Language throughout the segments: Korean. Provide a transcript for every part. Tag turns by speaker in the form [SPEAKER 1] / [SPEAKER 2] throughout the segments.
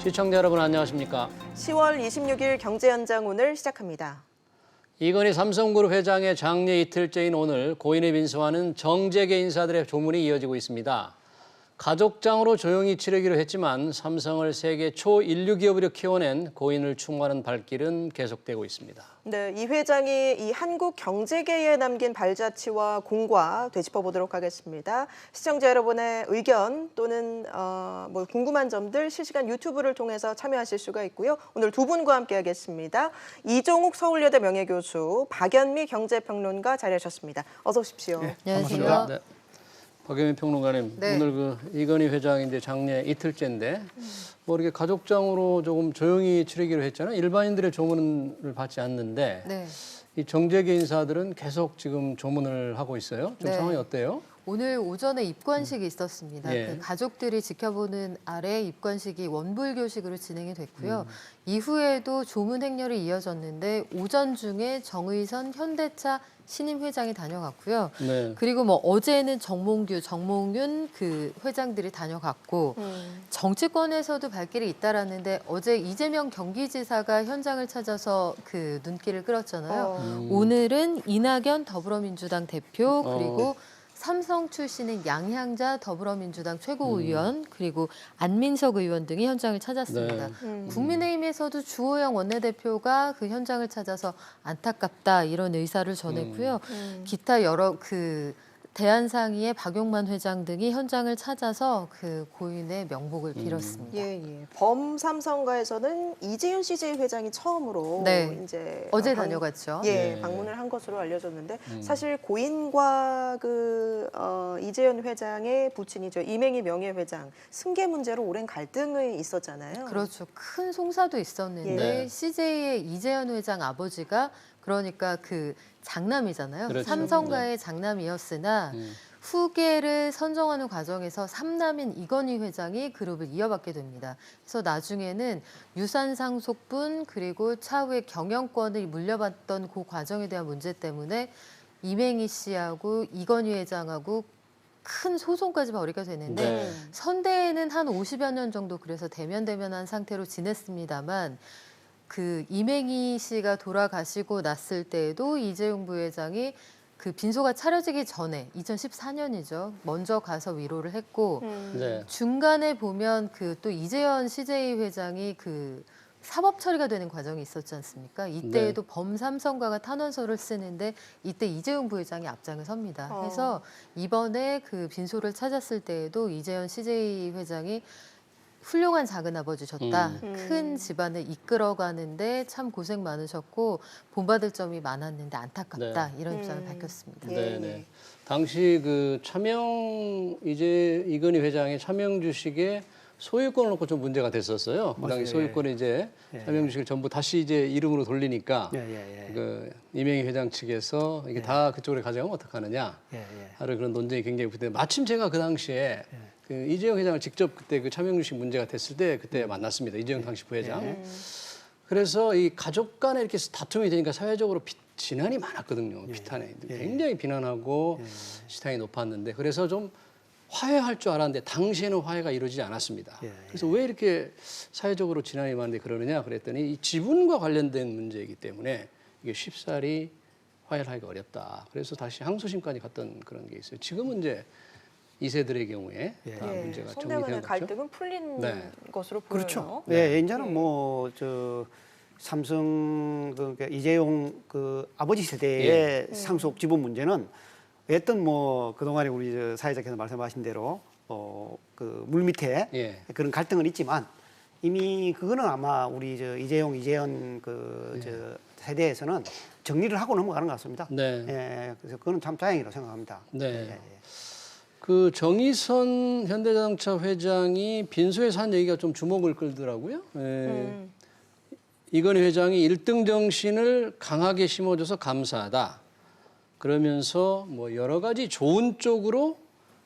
[SPEAKER 1] 시청자 여러분 안녕하십니까?
[SPEAKER 2] 10월 26일 경제현장 오늘 시작합니다.
[SPEAKER 1] 이건희 삼성그룹 회장의 장례 이틀째인 오늘 고인의 빈소와는 정재계 인사들의 조문이 이어지고 있습니다. 가족장으로 조용히 치르기로 했지만 삼성을 세계 초인류 기업으로 키워낸 고인을 추모하는 발길은 계속되고 있습니다.
[SPEAKER 2] 네, 이 회장이 이 한국 경제계에 남긴 발자취와 공과 되짚어보도록 하겠습니다. 시청자 여러분의 의견 또는 궁금한 점들 실시간 유튜브를 통해서 참여하실 수가 있고요. 오늘 두 분과 함께하겠습니다. 이종욱 서울여대 명예교수, 박연미 경제평론가 자리하셨습니다. 어서 오십시오.
[SPEAKER 3] 네,
[SPEAKER 4] 안녕하세요.
[SPEAKER 1] 네. 박연미 평론가님,
[SPEAKER 3] 네.
[SPEAKER 1] 오늘 이건희 회장이 이제 장례 이틀째인데 뭐 이렇게 가족장으로 조금 조용히 치르기로 했잖아요. 일반인들의 조문을 받지 않는데
[SPEAKER 3] 네.
[SPEAKER 1] 이 정재계 인사들은 계속 지금 조문을 하고 있어요. 좀
[SPEAKER 3] 네.
[SPEAKER 1] 상황이 어때요?
[SPEAKER 3] 오늘 오전에 입관식이 있었습니다.
[SPEAKER 1] 예.
[SPEAKER 3] 그 가족들이 지켜보는 아래 입관식이 원불교식으로 진행이 됐고요. 이후에도 조문 행렬이 이어졌는데 오전 중에 정의선 현대차 신임 회장이 다녀갔고요.
[SPEAKER 1] 네.
[SPEAKER 3] 그리고 뭐 어제는 정몽윤 그 회장들이 다녀갔고 정치권에서도 발길이 잇따랐는데 어제 이재명 경기지사가 현장을 찾아서 그 눈길을 끌었잖아요. 오늘은 이낙연 더불어민주당 대표 그리고 삼성 출신인 양향자 더불어민주당 최고위원 그리고 안민석 의원 등이 현장을 찾았습니다. 국민의힘에서도 주호영 원내대표가 그 현장을 찾아서 안타깝다 이런 의사를 전했고요. 기타 여러 대한상의의 박용만 회장 등이 현장을 찾아서 그 고인의 명복을 빌었습니다.
[SPEAKER 2] 예. 범삼성가에서는 이재윤 CJ 회장이 처음으로
[SPEAKER 3] 네.
[SPEAKER 2] 이제
[SPEAKER 3] 어제 다녀갔죠.
[SPEAKER 1] 네.
[SPEAKER 2] 방문을 한 것으로 알려졌는데 사실 고인과 이재윤 회장의 부친이죠. 이맹희 명예회장 승계 문제로 오랜 갈등이 있었잖아요.
[SPEAKER 3] 그렇죠. 큰 송사도 있었는데
[SPEAKER 1] 네.
[SPEAKER 3] CJ의 이재현 회장 아버지가 그러니까 그 장남이잖아요.
[SPEAKER 1] 그렇죠.
[SPEAKER 3] 삼성가의 장남이었으나 후계를 선정하는 과정에서 삼남인 이건희 회장이 그룹을 이어받게 됩니다. 그래서 나중에는 유산 상속분 그리고 차후에 경영권을 물려받던 그 과정에 대한 문제 때문에 이맹희 씨하고 이건희 회장하고 큰 소송까지 벌이게 되는데
[SPEAKER 1] 네.
[SPEAKER 3] 선대에는 한 50여 년 정도 그래서 대면한 상태로 지냈습니다만 그 이맹희 씨가 돌아가시고 났을 때에도 이재용 부회장이 그 빈소가 차려지기 전에 2014년이죠. 먼저 가서 위로를 했고
[SPEAKER 1] 네.
[SPEAKER 3] 중간에 보면 그 또 이재현 CJ 회장이 그 사법 처리가 되는 과정이 있었지 않습니까? 이때에도 범삼성가가 탄원서를 쓰는데 이때 이재용 부회장이 앞장을 섭니다. 그래서 이번에 그 빈소를 찾았을 때에도 이재현 CJ 회장이 훌륭한 작은아버지셨다. 큰 집안을 이끌어가는데 참 고생 많으셨고 본받을 점이 많았는데 안타깝다. 이런 입장을 밝혔습니다.
[SPEAKER 1] 네. 당시 그 이건희 회장의 차명 주식에 소유권을 놓고 좀 문제가 됐었어요. 그 당시 소유권을 이제 차명 주식을 전부 다시 이제 이름으로 돌리니까 그 이명희 회장 측에서 이게 다 그쪽으로 가져가면 어떡하느냐 하는 그런 논쟁이 굉장히 붙는데 마침 제가 그 당시에 그 이재용 회장을 직접 그때 그 차명 주식 문제가 됐을 때 그때 만났습니다. 이재용 당시 부회장. 그래서 이 가족 간에 이렇게 다툼이 되니까 사회적으로 비난이 많았거든요. 비탄에 굉장히 비난하고 시탄이 높았는데 그래서 좀 화해할 줄 알았는데 당시에는 화해가 이루어지지 않았습니다. 그래서 왜 이렇게 사회적으로 비난이 많은데 그러느냐 그랬더니 이 지분과 관련된 문제이기 때문에 이게 쉽사리 화해를 하기가 어렵다. 그래서 다시 항소심까지 갔던 그런 게 있어요. 지금은 이제 2세들의 경우에 다 문제가
[SPEAKER 2] 손대간의
[SPEAKER 1] 정리되었죠.
[SPEAKER 2] 갈등은 풀린 것으로 보여요.
[SPEAKER 4] 그렇죠. 이제는 삼성 그러니까 이재용 그 아버지 세대의 상속 지분 문제는 어떤 그동안에 우리 사회자께서 말씀하신 대로 그 물밑에 그런 갈등은 있지만 이미 그거는 아마 우리 이재현 세대에서는 정리를 하고 넘어가는 것 같습니다. 그래서 그거는 참 다행이라고 생각합니다.
[SPEAKER 1] 그 정의선 현대자동차 회장이 빈소에서 한 얘기가 좀 주목을 끌더라고요. 이건희 회장이 1등 정신을 강하게 심어줘서 감사하다. 그러면서 뭐 여러 가지 좋은 쪽으로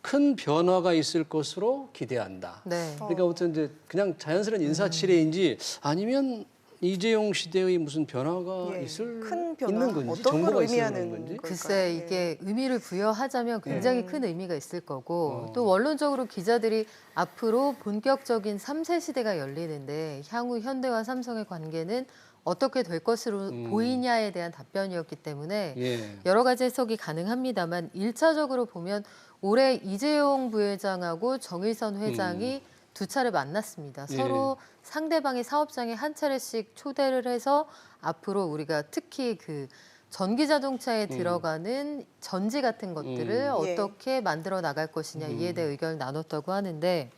[SPEAKER 1] 큰 변화가 있을 것으로 기대한다. 그러니까 어떤 이제 그냥 자연스러운 인사치레인지 아니면 이재용 시대의 무슨 변화가
[SPEAKER 2] 예,
[SPEAKER 1] 있을
[SPEAKER 2] 큰 변화,
[SPEAKER 1] 있는 건지
[SPEAKER 2] 어떤 걸
[SPEAKER 1] 정보가 있는
[SPEAKER 2] 의미하는
[SPEAKER 1] 건지.
[SPEAKER 2] 걸까요?
[SPEAKER 3] 글쎄 이게 의미를 부여하자면 굉장히 큰 의미가 있을 거고 또 원론적으로 기자들이 앞으로 본격적인 3세 시대가 열리는데 향후 현대와 삼성의 관계는 어떻게 될 것으로 보이냐에 대한 답변이었기 때문에
[SPEAKER 1] 예.
[SPEAKER 3] 여러 가지 해석이 가능합니다만 1차적으로 보면 올해 이재용 부회장하고 정의선 회장이 두 차례 만났습니다.
[SPEAKER 1] 예.
[SPEAKER 3] 서로 상대방의 사업장에 한 차례씩 초대를 해서 앞으로 우리가 특히 그 전기 자동차에 들어가는 전지 같은 것들을 어떻게 만들어 나갈 것이냐 이에 대해 의견을 나눴다고 하는데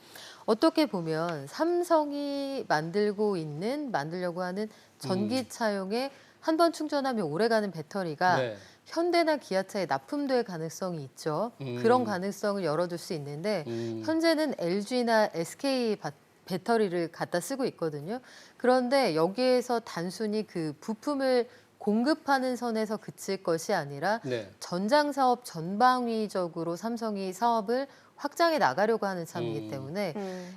[SPEAKER 3] 어떻게 보면 삼성이 만들려고 하는 전기차용에 한 번 충전하면 오래가는 배터리가
[SPEAKER 1] 네.
[SPEAKER 3] 현대나 기아차에 납품될 가능성이 있죠. 그런 가능성을 열어둘 수 있는데 현재는 LG나 SK 배터리를 갖다 쓰고 있거든요. 그런데 여기에서 단순히 그 부품을 공급하는 선에서 그칠 것이 아니라
[SPEAKER 1] 네.
[SPEAKER 3] 전장 사업 전방위적으로 삼성이 사업을 확장해 나가려고 하는 참이기 때문에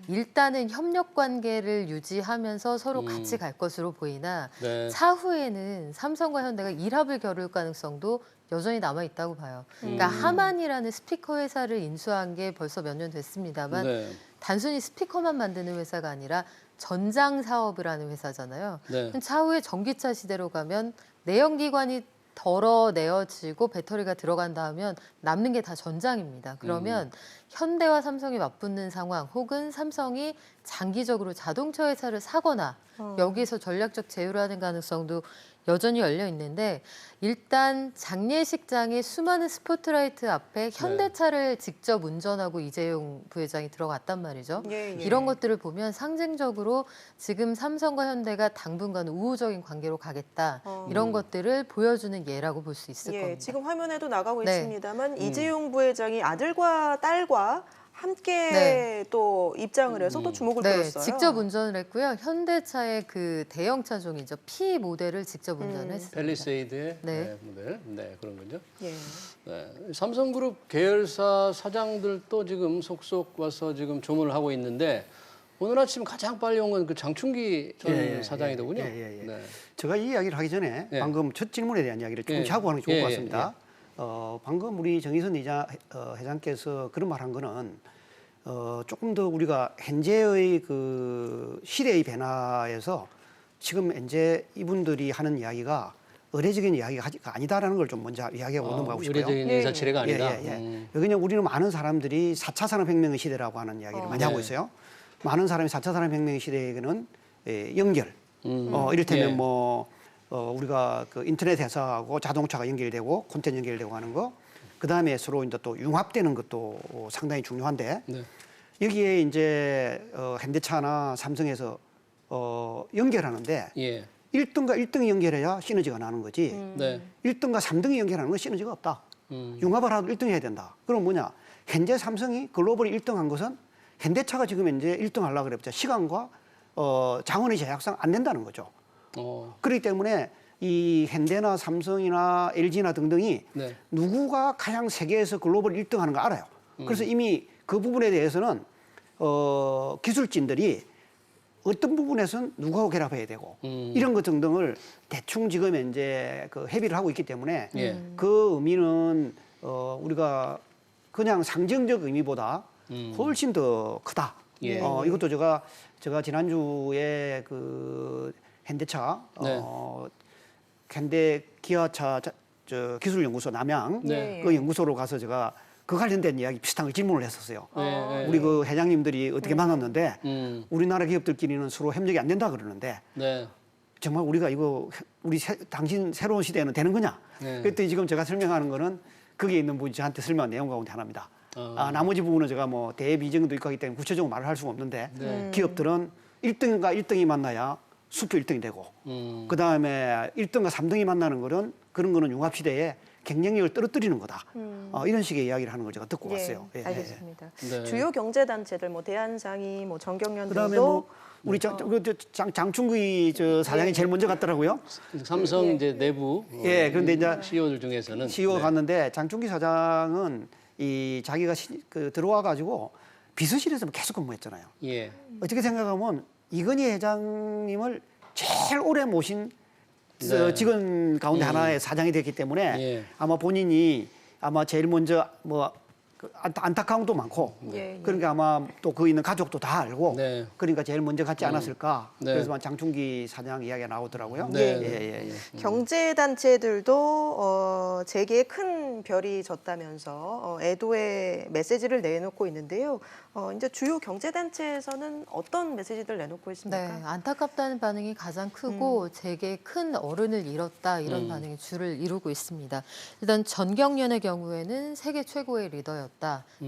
[SPEAKER 3] 일단은 협력 관계를 유지하면서 서로 같이 갈 것으로 보이나
[SPEAKER 1] 네.
[SPEAKER 3] 차후에는 삼성과 현대가 일합을 겨룰 가능성도 여전히 남아 있다고 봐요. 그러니까 하만이라는 스피커 회사를 인수한 게 벌써 몇 년 됐습니다만
[SPEAKER 1] 네.
[SPEAKER 3] 단순히 스피커만 만드는 회사가 아니라 전장 사업을 하는 회사잖아요.
[SPEAKER 1] 네.
[SPEAKER 3] 차후에 전기차 시대로 가면 내연기관이 덜어내어지고 배터리가 들어간다 하면 남는 게 다 전장입니다. 그러면 현대와 삼성이 맞붙는 상황 혹은 삼성이 장기적으로 자동차 회사를 사거나 여기에서 전략적 제휴를 하는 가능성도 여전히 열려 있는데 일단 장례식장에 수많은 스포트라이트 앞에 현대차를 직접 운전하고 이재용 부회장이 들어갔단 말이죠.
[SPEAKER 2] 예, 예.
[SPEAKER 3] 이런 것들을 보면 상징적으로 지금 삼성과 현대가 당분간 우호적인 관계로 가겠다. 이런 것들을 보여주는 예라고 볼 수 있을
[SPEAKER 2] 예,
[SPEAKER 3] 겁니다.
[SPEAKER 2] 지금 화면에도 나가고
[SPEAKER 3] 네.
[SPEAKER 2] 있습니다만 이재용 부회장이 아들과 딸과 함께
[SPEAKER 3] 네.
[SPEAKER 2] 또 입장을 해서 또 주목을
[SPEAKER 3] 네,
[SPEAKER 2] 끌었어요.
[SPEAKER 3] 직접 운전을 했고요. 현대차의 그 대형 차종이죠. P 모델을 직접 운전을 했습니다.
[SPEAKER 1] 펠리세이드의
[SPEAKER 3] 네.
[SPEAKER 1] 네, 모델. 네, 그런 거죠.
[SPEAKER 2] 예.
[SPEAKER 1] 네. 삼성그룹 계열사 사장들도 지금 속속 와서 지금 조문을 하고 있는데 오늘 아침 가장 빨리 온 건 그 장충기 전 사장이더군요. 네.
[SPEAKER 4] 제가 이 이야기를 하기 전에
[SPEAKER 1] 예.
[SPEAKER 4] 방금 첫 질문에 대한 이야기를 조금씩 하고 하는 게 좋을 것 같습니다. 방금 우리 정의선 회장께서 그런 말한 거는 조금 더 우리가 현재의 그 시대의 변화에서 지금 현재 이분들이 하는 이야기가 의례적인 이야기가 아니다라는 걸 좀 먼저 이야기하고 넘어가고 싶어요.
[SPEAKER 1] 의례적인 인사치레가 아니다.
[SPEAKER 4] 여기는 우리는 많은 사람들이 4차 산업혁명의 시대라고 하는 이야기를 많이 하고 있어요. 많은 사람이 4차 산업혁명의 시대에는 연결, 이를테면 뭐 우리가 그 인터넷 회사하고 자동차가 연결되고 콘텐츠 연결되고 하는 거, 그 다음에 서로 이제 또 융합되는 것도 상당히 중요한데
[SPEAKER 1] 네.
[SPEAKER 4] 여기에 이제 현대차나 삼성에서 연결하는데
[SPEAKER 1] 예.
[SPEAKER 4] 1등과 1등이 연결해야 시너지가 나는 거지.
[SPEAKER 1] 네.
[SPEAKER 4] 1등과 3등이 연결하는 건 시너지가 없다. 융합을 하도 1등 해야 된다. 그럼 뭐냐? 현재 삼성이 글로벌 1등한 것은 현대차가 지금 이제 1등 하려고 그랬죠. 시간과 자원의 제약상 안 된다는 거죠. 그렇기 때문에 이 현대나 삼성이나 LG나 등등이
[SPEAKER 1] 네.
[SPEAKER 4] 누구가 가장 세계에서 글로벌 1등 하는 거 알아요. 그래서 이미 그 부분에 대해서는 기술진들이 어떤 부분에서는 누구하고 결합해야 되고 이런 것 등등을 대충 지금 이제 그 협의를 하고 있기 때문에 그 의미는 우리가 그냥 상징적 의미보다 훨씬 더 크다.
[SPEAKER 1] 예.
[SPEAKER 4] 이것도 제가 지난주에 그 현대차
[SPEAKER 1] 네.
[SPEAKER 4] 현대 기아차 기술연구소 남양
[SPEAKER 1] 네.
[SPEAKER 4] 그 연구소로 가서 제가 그 관련된 이야기 비슷한 걸 질문을 했었어요.
[SPEAKER 1] 네.
[SPEAKER 4] 우리 그 회장님들이 어떻게 만났는데 우리나라 기업들끼리는 서로 협력이 안 된다 그러는데
[SPEAKER 1] 네.
[SPEAKER 4] 정말 우리가 이거 당신 새로운 시대에는 되는 거냐?
[SPEAKER 1] 네.
[SPEAKER 4] 그랬더니 지금 제가 설명하는 거는 거기에 있는 분이 저한테 설명한 내용 가운데 하나입니다. 나머지 부분은 제가 뭐 대비정도 있고 하기 때문에 구체적으로 말을 할 수가 없는데 기업들은 1등과 1등이 만나야 수표 1등이 되고 그다음에 1등과 3등이 만나는 거는 그런 거는 융합시대에 경쟁력을 떨어뜨리는 거다. 이런 식의 이야기를 하는 걸 제가 듣고 왔어요.
[SPEAKER 2] 예, 알겠습니다.
[SPEAKER 1] 네.
[SPEAKER 2] 주요 경제단체들 뭐 대한장이 뭐 정경련
[SPEAKER 4] 그다음에
[SPEAKER 2] 등도
[SPEAKER 4] 뭐 우리 장충기 사장이 제일 먼저 갔더라고요.
[SPEAKER 1] 삼성 이제 내부
[SPEAKER 4] 그런데 이제
[SPEAKER 1] CEO들 중에서는
[SPEAKER 4] CEO가 갔는데 장충기 사장은 이 자기가 들어와 가지고 비서실에서 계속 근무했잖아요.
[SPEAKER 1] 예.
[SPEAKER 4] 어떻게 생각하면 이건희 회장님을 제일 오래 모신
[SPEAKER 1] 네.
[SPEAKER 4] 직원 가운데 하나의 사장이 됐기 때문에
[SPEAKER 1] 예.
[SPEAKER 4] 아마 본인이 아마 제일 먼저 뭐 안타까움도 많고
[SPEAKER 2] 예.
[SPEAKER 4] 그러니까 아마 또 그 있는 가족도 다 알고
[SPEAKER 1] 네.
[SPEAKER 4] 그러니까 제일 먼저 갖지 않았을까.
[SPEAKER 1] 네.
[SPEAKER 4] 그래서 장충기 사장 이야기가 나오더라고요.
[SPEAKER 1] 네.
[SPEAKER 4] 예.
[SPEAKER 2] 경제단체들도 재계에 큰 별이 졌다면서 애도의 메시지를 내놓고 있는데요. 이제 주요 경제단체에서는 어떤 메시지를 내놓고 있습니까?
[SPEAKER 3] 네, 안타깝다는 반응이 가장 크고 재계에 큰 어른을 잃었다 이런 반응이 주를 이루고 있습니다. 일단 전경련의 경우에는 세계 최고의 리더였다.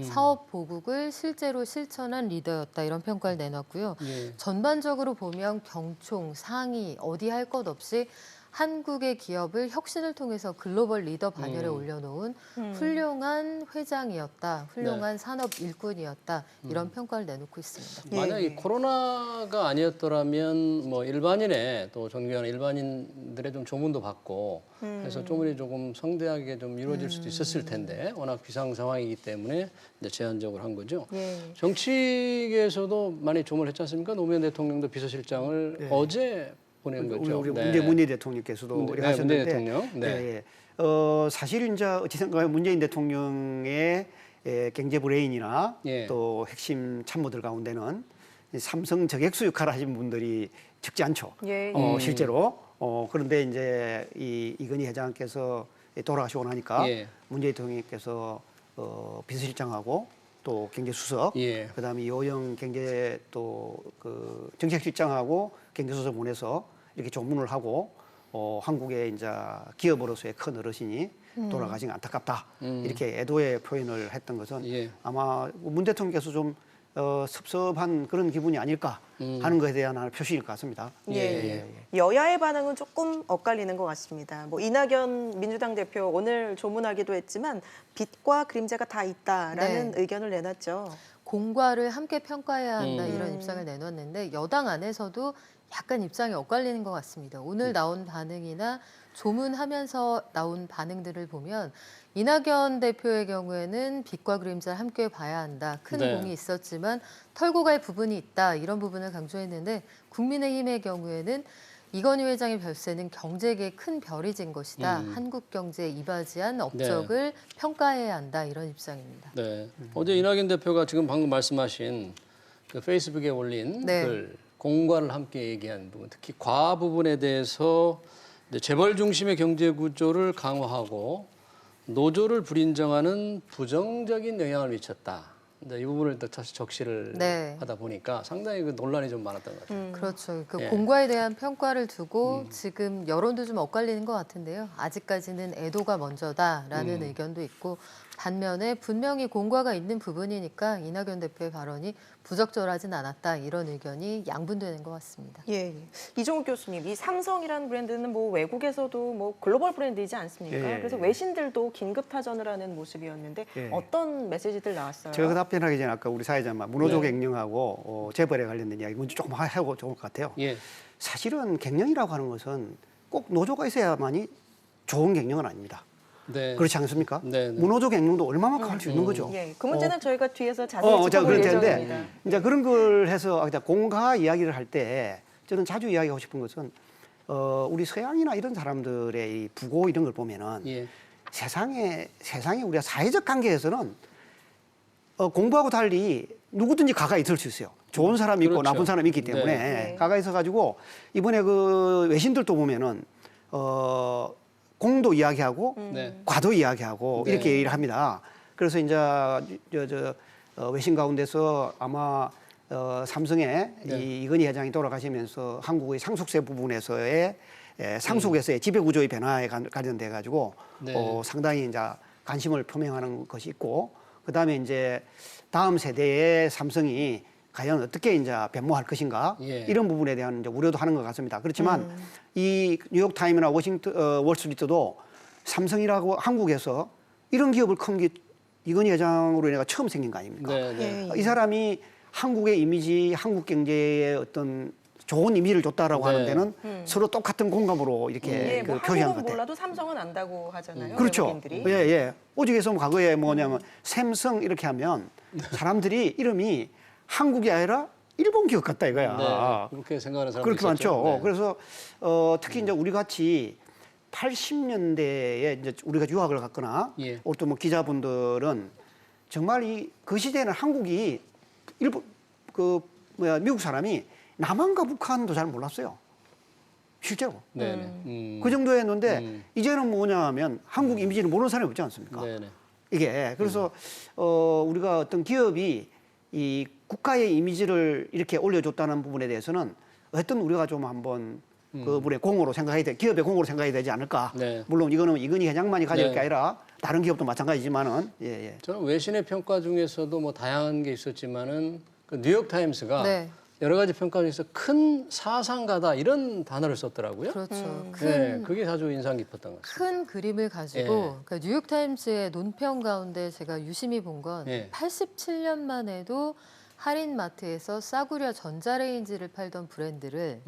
[SPEAKER 3] 사업 보국을 실제로 실천한 리더였다 이런 평가를 내놨고요.
[SPEAKER 1] 예.
[SPEAKER 3] 전반적으로 보면 경총, 상위 어디 할 것 없이 한국의 기업을 혁신을 통해서 글로벌 리더 반열에 올려놓은 훌륭한 회장이었다. 훌륭한 산업 일꾼이었다. 이런 평가를 내놓고 있습니다.
[SPEAKER 1] 만약 이 코로나가 아니었더라면 뭐 일반인의 또 존경하는 일반인들의 좀 조문도 받고 해서 조문이 조금 성대하게 좀 이루어질 수도 있었을 텐데 워낙 비상 상황이기 때문에 이제 제한적으로 한 거죠.
[SPEAKER 2] 예.
[SPEAKER 1] 정치계에서도 많이 조문을 했지 않습니까? 노무현 대통령도 비서실장을 어제 보낸 거죠.
[SPEAKER 4] 우리
[SPEAKER 1] 네.
[SPEAKER 4] 문재인 대통령께서도 이렇게 하셨는데
[SPEAKER 1] 문재인 대통령. 네.
[SPEAKER 4] 사실 이제 어찌든가 문재인 대통령의 경제 브레인이나
[SPEAKER 1] 예.
[SPEAKER 4] 또 핵심 참모들 가운데는 이 삼성 저격수 역할을 하신 분들이 적지 않죠.
[SPEAKER 2] 예.
[SPEAKER 4] 실제로. 그런데 이제 이건희 회장께서 돌아가시고 나니까
[SPEAKER 1] 예.
[SPEAKER 4] 문재인 대통령께서 비서실장하고 또 경제수석,
[SPEAKER 1] 예.
[SPEAKER 4] 그다음에 이호영 경제 또 그 정책실장하고 경제수석 보내서 이렇게 조문을 하고 한국의 이제 기업으로서의 큰 어르신이 돌아가신 게 안타깝다 이렇게 애도의 표현을 했던 것은
[SPEAKER 1] 예.
[SPEAKER 4] 아마 문 대통령께서 좀 섭섭한 그런 기분이 아닐까 하는 것에 대한 하나의 표시일 것 같습니다.
[SPEAKER 2] 예. 여야의 반응은 조금 엇갈리는 것 같습니다. 뭐 이낙연 민주당 대표 오늘 조문하기도 했지만 빛과 그림자가 다 있다라는
[SPEAKER 3] 네.
[SPEAKER 2] 의견을 내놨죠.
[SPEAKER 3] 공과를 함께 평가해야 한다 이런 입장을 내놨는데 여당 안에서도 약간 입장이 엇갈리는 것 같습니다. 오늘 나온 반응이나 조문하면서 나온 반응들을 보면 이낙연 대표의 경우에는 빛과 그림자를 함께 봐야 한다. 큰
[SPEAKER 1] 네.
[SPEAKER 3] 공이 있었지만 털고 갈 부분이 있다. 이런 부분을 강조했는데 국민의힘의 경우에는 이건희 회장의 별세는 경제계에 큰 별이 진 것이다. 한국 경제에 이바지한 업적을 평가해야 한다. 이런 입장입니다.
[SPEAKER 1] 네. 어제 이낙연 대표가 지금 방금 말씀하신 그 페이스북에 올린
[SPEAKER 3] 네.
[SPEAKER 1] 글 공과를 함께 얘기한 부분, 특히 과 부분에 대해서 이제 재벌 중심의 경제 구조를 강화하고 노조를 불인정하는 부정적인 영향을 미쳤다. 근데 이 부분을 또 다시 적시를
[SPEAKER 3] 네.
[SPEAKER 1] 하다 보니까 상당히 그 논란이 좀 많았던 것 같아요.
[SPEAKER 3] 그렇죠. 그
[SPEAKER 1] 예.
[SPEAKER 3] 공과에 대한 평가를 두고 지금 여론도 좀 엇갈리는 것 같은데요. 아직까지는 애도가 먼저다라는 의견도 있고 반면에 분명히 공과가 있는 부분이니까 이낙연 대표의 발언이 부적절하진 않았다 이런 의견이 양분되는 것 같습니다.
[SPEAKER 2] 예. 이종욱 교수님, 이 삼성이라는 브랜드는 뭐 외국에서도 뭐 글로벌 브랜드이지 않습니까?
[SPEAKER 4] 예.
[SPEAKER 2] 그래서 외신들도 긴급 타전을 하는 모습이었는데
[SPEAKER 4] 예.
[SPEAKER 2] 어떤 메시지들 나왔어요?
[SPEAKER 4] 제가 답변하기 전에 아까 우리 사회자만 문호조
[SPEAKER 1] 네.
[SPEAKER 4] 갱년하고 재벌에 관련된 이야기 먼저 조금 하고 좋을 것 같아요.
[SPEAKER 1] 예.
[SPEAKER 4] 사실은 갱년이라고 하는 것은 꼭 노조가 있어야만이 좋은 갱년은 아닙니다.
[SPEAKER 1] 네.
[SPEAKER 4] 그렇지 않습니까?
[SPEAKER 1] 네, 네.
[SPEAKER 4] 무노조 갱년도 얼마만큼 할 수 있는 거죠.
[SPEAKER 2] 예. 그 문제는 저희가 뒤에서 자세히
[SPEAKER 4] 자,
[SPEAKER 2] 짚어볼
[SPEAKER 4] 그럴
[SPEAKER 2] 예정입니다.
[SPEAKER 4] 텐데 이제 그런 걸 해서 공가 이야기를 할 때 저는 자주 이야기하고 싶은 것은 우리 서양이나 이런 사람들의 이 부고 이런 걸 보면은
[SPEAKER 1] 예.
[SPEAKER 4] 세상에 우리가 사회적 관계에서는 공부하고 달리 누구든지 가가 있을 수 있어요. 좋은 사람이 있고
[SPEAKER 1] 그렇죠.
[SPEAKER 4] 나쁜 사람이 있기 때문에
[SPEAKER 2] 네.
[SPEAKER 4] 가가 있어가지고 이번에 그 외신들도 보면은 공도 이야기하고
[SPEAKER 1] 네.
[SPEAKER 4] 과도 이야기하고
[SPEAKER 1] 네.
[SPEAKER 4] 이렇게 얘기를 합니다. 그래서 이제 외신 가운데서 아마 삼성의
[SPEAKER 1] 네.
[SPEAKER 4] 이건희 회장이 돌아가시면서 한국의 상속세 부분에서의 상속에서의 지배구조의 변화에 관련돼 가지고
[SPEAKER 1] 네.
[SPEAKER 4] 상당히 이제 관심을 표명하는 것이 있고 그다음에 이제 다음 세대의 삼성이 과연 어떻게 이제 변모할 것인가
[SPEAKER 1] 예.
[SPEAKER 4] 이런 부분에 대한 이제 우려도 하는 것 같습니다. 그렇지만 이 뉴욕 타임이나 월스트리트도 삼성이라고 한국에서 이런 기업을 큰 게 이건희 회장으로 인해 처음 생긴 거 아닙니까?
[SPEAKER 1] 네. 네.
[SPEAKER 2] 예.
[SPEAKER 4] 이 사람이 한국의 이미지, 한국 경제에 어떤 좋은 이미지를 줬다라고
[SPEAKER 1] 네.
[SPEAKER 4] 하는 데는 서로 똑같은 공감으로 이렇게
[SPEAKER 2] 예,
[SPEAKER 4] 그
[SPEAKER 2] 뭐
[SPEAKER 4] 표현한 것
[SPEAKER 2] 한국은
[SPEAKER 4] 같아요.
[SPEAKER 2] 몰라도 삼성은 안다고 하잖아요.
[SPEAKER 4] 그렇죠.
[SPEAKER 2] 외국인들이.
[SPEAKER 4] 예. 오직에서 과거에 뭐냐면 샘성 이렇게 하면 사람들이 이름이 한국이 아니라 일본 기업 같다 이거야.
[SPEAKER 1] 네, 그렇게 생각하는 사람들
[SPEAKER 4] 그렇게 많죠.
[SPEAKER 1] 네.
[SPEAKER 4] 그래서 특히 이제 우리 같이 80년대에 이제 우리가 유학을 갔거나
[SPEAKER 1] 예.
[SPEAKER 4] 또 뭐 기자분들은 정말 그 시대에는 한국이 일본 미국 사람이 남한과 북한도 잘 몰랐어요. 실제로.
[SPEAKER 1] 네네.
[SPEAKER 4] 그 정도였는데 이제는 뭐냐면 한국 이미지를 모르는 사람이 없지 않습니까?
[SPEAKER 1] 네네.
[SPEAKER 4] 이게 그래서 우리가 어떤 기업이 이 국가의 이미지를 이렇게 올려줬다는 부분에 대해서는 어떤 우리가 좀 한번 그분의 공으로 생각해야 돼, 기업의 공으로 생각해야 되지 않을까.
[SPEAKER 1] 네.
[SPEAKER 4] 물론 이거는 이건희 회장만이 가질
[SPEAKER 1] 네.
[SPEAKER 4] 게 아니라 다른 기업도 마찬가지지만은
[SPEAKER 1] 저는 외신의 평가 중에서도 뭐 다양한 게 있었지만은 그 뉴욕 타임스가
[SPEAKER 3] 네.
[SPEAKER 1] 여러 가지 평가 중에서 큰 사상가다 이런 단어를 썼더라고요.
[SPEAKER 3] 그렇죠.
[SPEAKER 1] 네, 그게 아주 인상 깊었던 것 같습니다.
[SPEAKER 3] 큰 그림을 가지고 그러니까 뉴욕타임스의 논평 가운데 제가 유심히 본 건
[SPEAKER 1] 예.
[SPEAKER 3] 87년만 해도 할인마트에서 싸구려 전자레인지를 팔던 브랜드를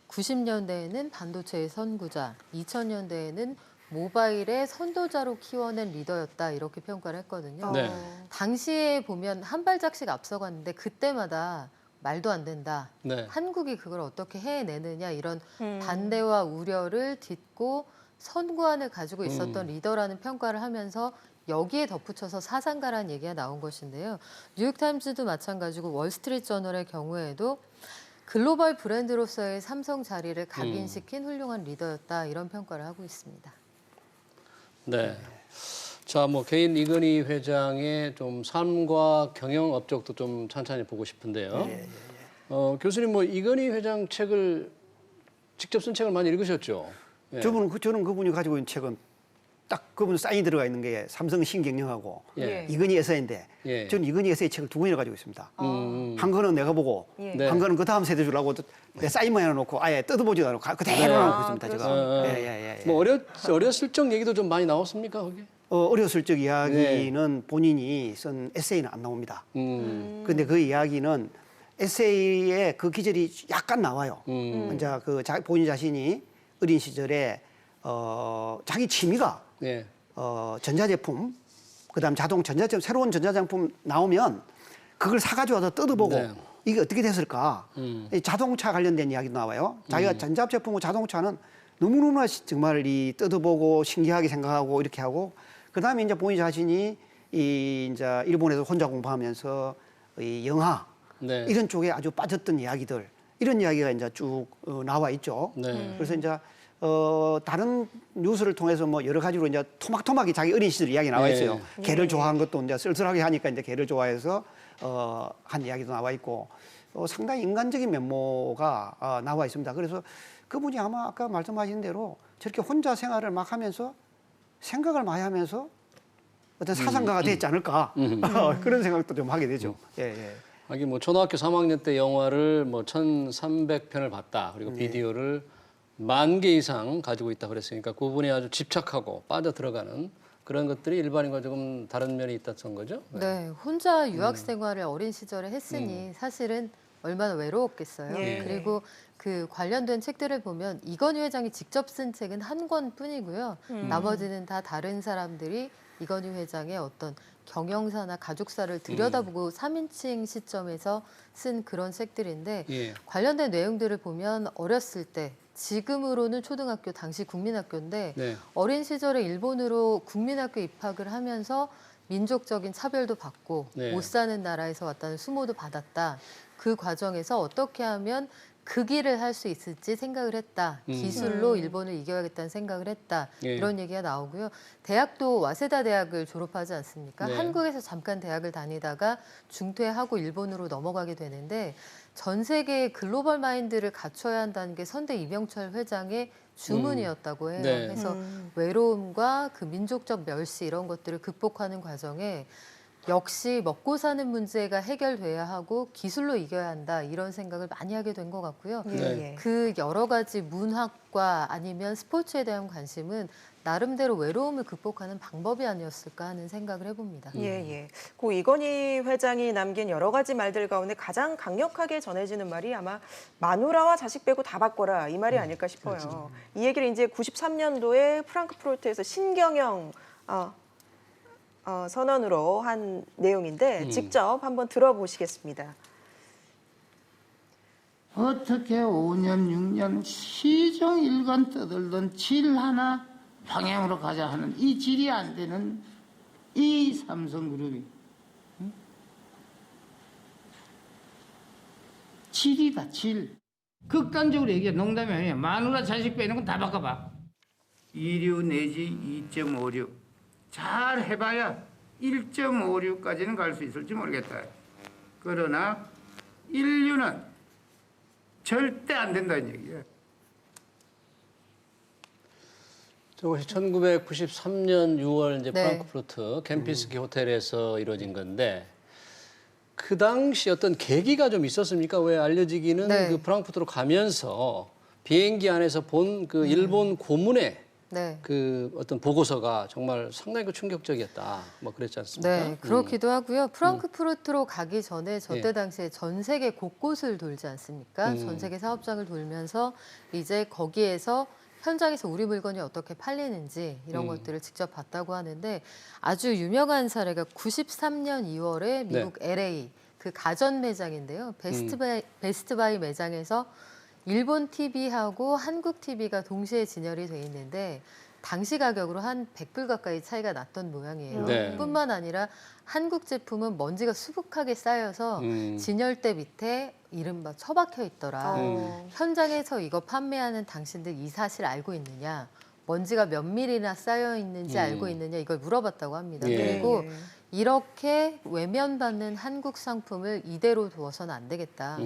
[SPEAKER 3] 90년대에는 반도체의 선구자, 2000년대에는 모바일의 선도자로 키워낸 리더였다 이렇게 평가를 했거든요.
[SPEAKER 1] 네.
[SPEAKER 3] 당시에 보면 한 발짝씩 앞서갔는데 그때마다 말도 안 된다.
[SPEAKER 1] 네.
[SPEAKER 3] 한국이 그걸 어떻게 해내느냐 이런 반대와 우려를 딛고 선구안을 가지고 있었던 리더라는 평가를 하면서 여기에 덧붙여서 사상가라는 얘기가 나온 것인데요. 뉴욕타임스도 마찬가지고 월스트리트저널의 경우에도 글로벌 브랜드로서의 삼성 자리를 각인시킨 훌륭한 리더였다 이런 평가를 하고 있습니다.
[SPEAKER 1] 네. 자, 뭐 개인 이건희 회장의 좀 삶과 경영 업적도 좀 찬찬히 보고 싶은데요. 교수님 뭐 이건희 회장 책을 직접 쓴 책을 많이 읽으셨죠? 예.
[SPEAKER 4] 저는 그분이 가지고 있는 책은 딱 그분 사인이 들어가 있는 게 삼성 신경영하고
[SPEAKER 1] 예.
[SPEAKER 4] 이건희 에세이인데
[SPEAKER 1] 예.
[SPEAKER 4] 저는 이건희 에세이 책을 두 권이나 가지고 있습니다. 한 권은 내가 보고
[SPEAKER 1] 네.
[SPEAKER 4] 한 권은 그 다음 세대 주려고 내 사인만 해놓고 아예 뜯어보지도 않고 그대로 놓고 있습니다. 제가. 예.
[SPEAKER 1] 뭐 어렸을 적 얘기도 좀 많이 나왔습니까 거기?
[SPEAKER 4] 어렸을 적 이야기는 본인이 쓴 에세이는 안 나옵니다. 근데 그 이야기는 에세이의 그 기절이 약간 나와요. 이제 본인 자신이 어린 시절에 자기 취미가
[SPEAKER 1] 예.
[SPEAKER 4] 전자제품, 그다음 새로운 전자제품 나오면 그걸 사가지고 와서 뜯어보고
[SPEAKER 1] 네.
[SPEAKER 4] 이게 어떻게 됐을까? 이 자동차 관련된 이야기도 나와요. 자기가 전자제품과 자동차는 너무너무 정말 이 뜯어보고 신기하게 생각하고 이렇게 하고 그다음에 이제 본인 자신이 이제 일본에서 혼자 공부하면서 이 영화
[SPEAKER 1] 네.
[SPEAKER 4] 이런 쪽에 아주 빠졌던 이야기들 이런 이야기가 이제 쭉 나와 있죠.
[SPEAKER 1] 네.
[SPEAKER 4] 그래서 이제 다른 뉴스를 통해서 뭐 여러 가지로 이제 토막토막이 자기 어린 시절 이야기 나와 있어요. 개를 좋아한 것도 이제 쓸쓸하게 하니까 이제 개를 좋아해서 한 이야기도 나와 있고 상당히 인간적인 면모가 나와 있습니다. 그래서 그분이 아마 아까 말씀하신 대로 저렇게 혼자 생활을 막 하면서 생각을 많이 하면서 어떤 사상가가 됐지 않을까 그런 생각도 좀 하게 되죠. 예.
[SPEAKER 1] 하긴 뭐 초등학교 3학년 때 영화를 뭐 1,300편을 봤다. 그리고 비디오를 10,000개 이상 가지고 있다 그랬으니까 그분이 아주 집착하고 빠져 들어가는 그런 것들이 일반인과 조금 다른 면이 있다던 거죠.
[SPEAKER 3] 네, 혼자 유학 생활을 어린 시절에 했으니 사실은 얼마나 외로웠겠어요.
[SPEAKER 2] 예.
[SPEAKER 3] 그리고 그 관련된 책들을 보면 이건희 회장이 직접 쓴 책은 한 권뿐이고요. 나머지는 다 다른 사람들이 이건희 회장의 어떤 경영사나 가족사를 들여다보고 3인칭 시점에서 쓴 그런 책들인데
[SPEAKER 1] 예.
[SPEAKER 3] 관련된 내용들을 보면 어렸을 때 지금으로는 초등학교 당시 국민학교인데
[SPEAKER 1] 네.
[SPEAKER 3] 어린 시절에 일본으로 국민학교 입학을 하면서 민족적인 차별도 받고
[SPEAKER 1] 네.
[SPEAKER 3] 못 사는 나라에서 왔다는 수모도 받았다. 그 과정에서 어떻게 하면 그 길을 할 수 있을지 생각을 했다. 기술로 일본을 이겨야겠다는 생각을 했다.
[SPEAKER 1] 예.
[SPEAKER 3] 이런 얘기가 나오고요. 대학도 와세다 대학을 졸업하지 않습니까?
[SPEAKER 1] 네.
[SPEAKER 3] 한국에서 잠깐 대학을 다니다가 중퇴하고 일본으로 넘어가게 되는데 전 세계의 글로벌 마인드를 갖춰야 한다는 게 선대 이병철 회장의 주문이었다고 해요.
[SPEAKER 1] 네.
[SPEAKER 3] 그래서 외로움과 그 민족적 멸시 이런 것들을 극복하는 과정에 역시 먹고 사는 문제가 해결돼야 하고 기술로 이겨야 한다 이런 생각을 많이 하게 된 것 같고요.
[SPEAKER 1] 네.
[SPEAKER 3] 그 여러 가지 문학과 아니면 스포츠에 대한 관심은 나름대로 외로움을 극복하는 방법이 아니었을까 하는 생각을 해봅니다.
[SPEAKER 2] 예. 그 이건희 회장이 남긴 여러 가지 말들 가운데 가장 강력하게 전해지는 말이 아마 마누라와 자식 빼고 다 바꿔라 이 말이 아닐까 싶어요.
[SPEAKER 1] 그렇죠.
[SPEAKER 2] 이 얘기를 이제 93년도에 프랑크푸르트에서 신경영 선언으로 한 내용인데 직접 한번 들어보시겠습니다.
[SPEAKER 5] 어떻게 5년, 6년 시종일관 떠들던 질 하나 방향으로 가자 하는 이 질이 안 되는 이 삼성그룹이 질이다, 질. 극단적으로 얘기해. 농담이 아니에요. 마누라 자식 빼는 건 다 바꿔봐. 2류 내지 2.56. 잘 해봐야 1.56까지는 갈 수 있을지 모르겠다. 그러나 1류는 절대 안 된다는 얘기예요.
[SPEAKER 1] 저것이 1993년 6월 이제
[SPEAKER 3] 네.
[SPEAKER 1] 프랑크푸르트 캠핑스키 호텔에서 이루어진 건데 그 당시 어떤 계기가 좀 있었습니까? 왜 알려지기는
[SPEAKER 3] 네.
[SPEAKER 1] 그 프랑크푸르트로 가면서 비행기 안에서 본 그 일본 고문의
[SPEAKER 3] 네.
[SPEAKER 1] 그 어떤 보고서가 정말 상당히 그 충격적이었다. 뭐 그랬지 않습니까?
[SPEAKER 3] 네, 그렇기도 하고요. 프랑크푸르트로 가기 전에 저때 당시에 전 세계 곳곳을 돌지 않습니까? 전 세계 사업장을 돌면서 이제 거기에서 현장에서 우리 물건이 어떻게 팔리는지 이런 것들을 직접 봤다고 하는데 아주 유명한 사례가 93년 2월에 미국 LA 그 가전 매장인데요. 베스트바이 매장에서 일본 TV하고 한국 TV가 동시에 진열이 돼 있는데 당시 가격으로 한 100불 가까이 차이가 났던 모양이에요.
[SPEAKER 1] 네.
[SPEAKER 3] 뿐만 아니라 한국 제품은 먼지가 수북하게 쌓여서 진열대 밑에 이른바 처박혀 있더라. 현장에서 이거 판매하는 당신들 이 사실 알고 있느냐? 먼지가 몇 밀이나 쌓여 있는지 알고 있느냐? 이걸 물어봤다고 합니다.
[SPEAKER 1] 예.
[SPEAKER 3] 그리고 이렇게 외면받는 한국 상품을 이대로 두어서는 안 되겠다.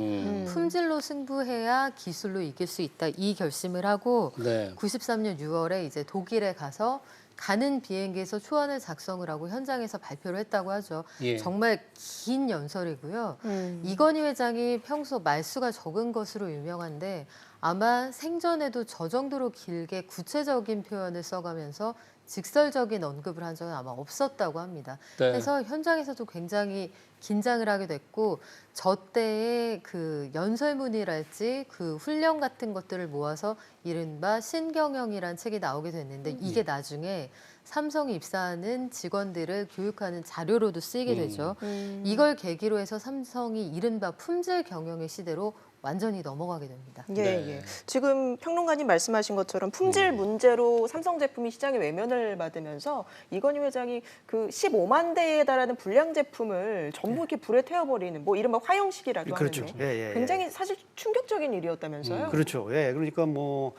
[SPEAKER 3] 품질로 승부해야 기술로 이길 수 있다. 이 결심을 하고
[SPEAKER 1] 네.
[SPEAKER 3] 93년 6월에 이제 독일에 가서 가는 비행기에서 초안을 작성을 하고 현장에서 발표를 했다고 하죠.
[SPEAKER 1] 예.
[SPEAKER 3] 정말 긴 연설이고요. 이건희 회장이 평소 말수가 적은 것으로 유명한데 아마 생전에도 저 정도로 길게 구체적인 표현을 써가면서 직설적인 언급을 한 적은 아마 없었다고 합니다.
[SPEAKER 1] 네.
[SPEAKER 3] 그래서 현장에서도 굉장히 긴장을 하게 됐고 저 때의 그 연설문이랄지 그 훈련 같은 것들을 모아서 이른바 신경영이라는 책이 나오게 됐는데 이게 나중에 삼성에 입사하는 직원들을 교육하는 자료로도 쓰이게 되죠. 이걸 계기로 해서 삼성이 이른바 품질 경영의 시대로 완전히 넘어가게 됩니다.
[SPEAKER 2] 예,
[SPEAKER 1] 네.
[SPEAKER 2] 예. 지금 평론가님 말씀하신 것처럼 품질 문제로 삼성 제품이 시장에 외면을 받으면서 이건희 회장이 그 15만 대에 달하는 불량 제품을 전부 이렇게 불에 태워버리는 뭐 이른바 화형식이라도
[SPEAKER 4] 그렇죠.
[SPEAKER 2] 하는데
[SPEAKER 4] 예, 예.
[SPEAKER 2] 굉장히 사실 충격적인 일이었다면서요?
[SPEAKER 4] 그렇죠. 예, 그러니까 뭐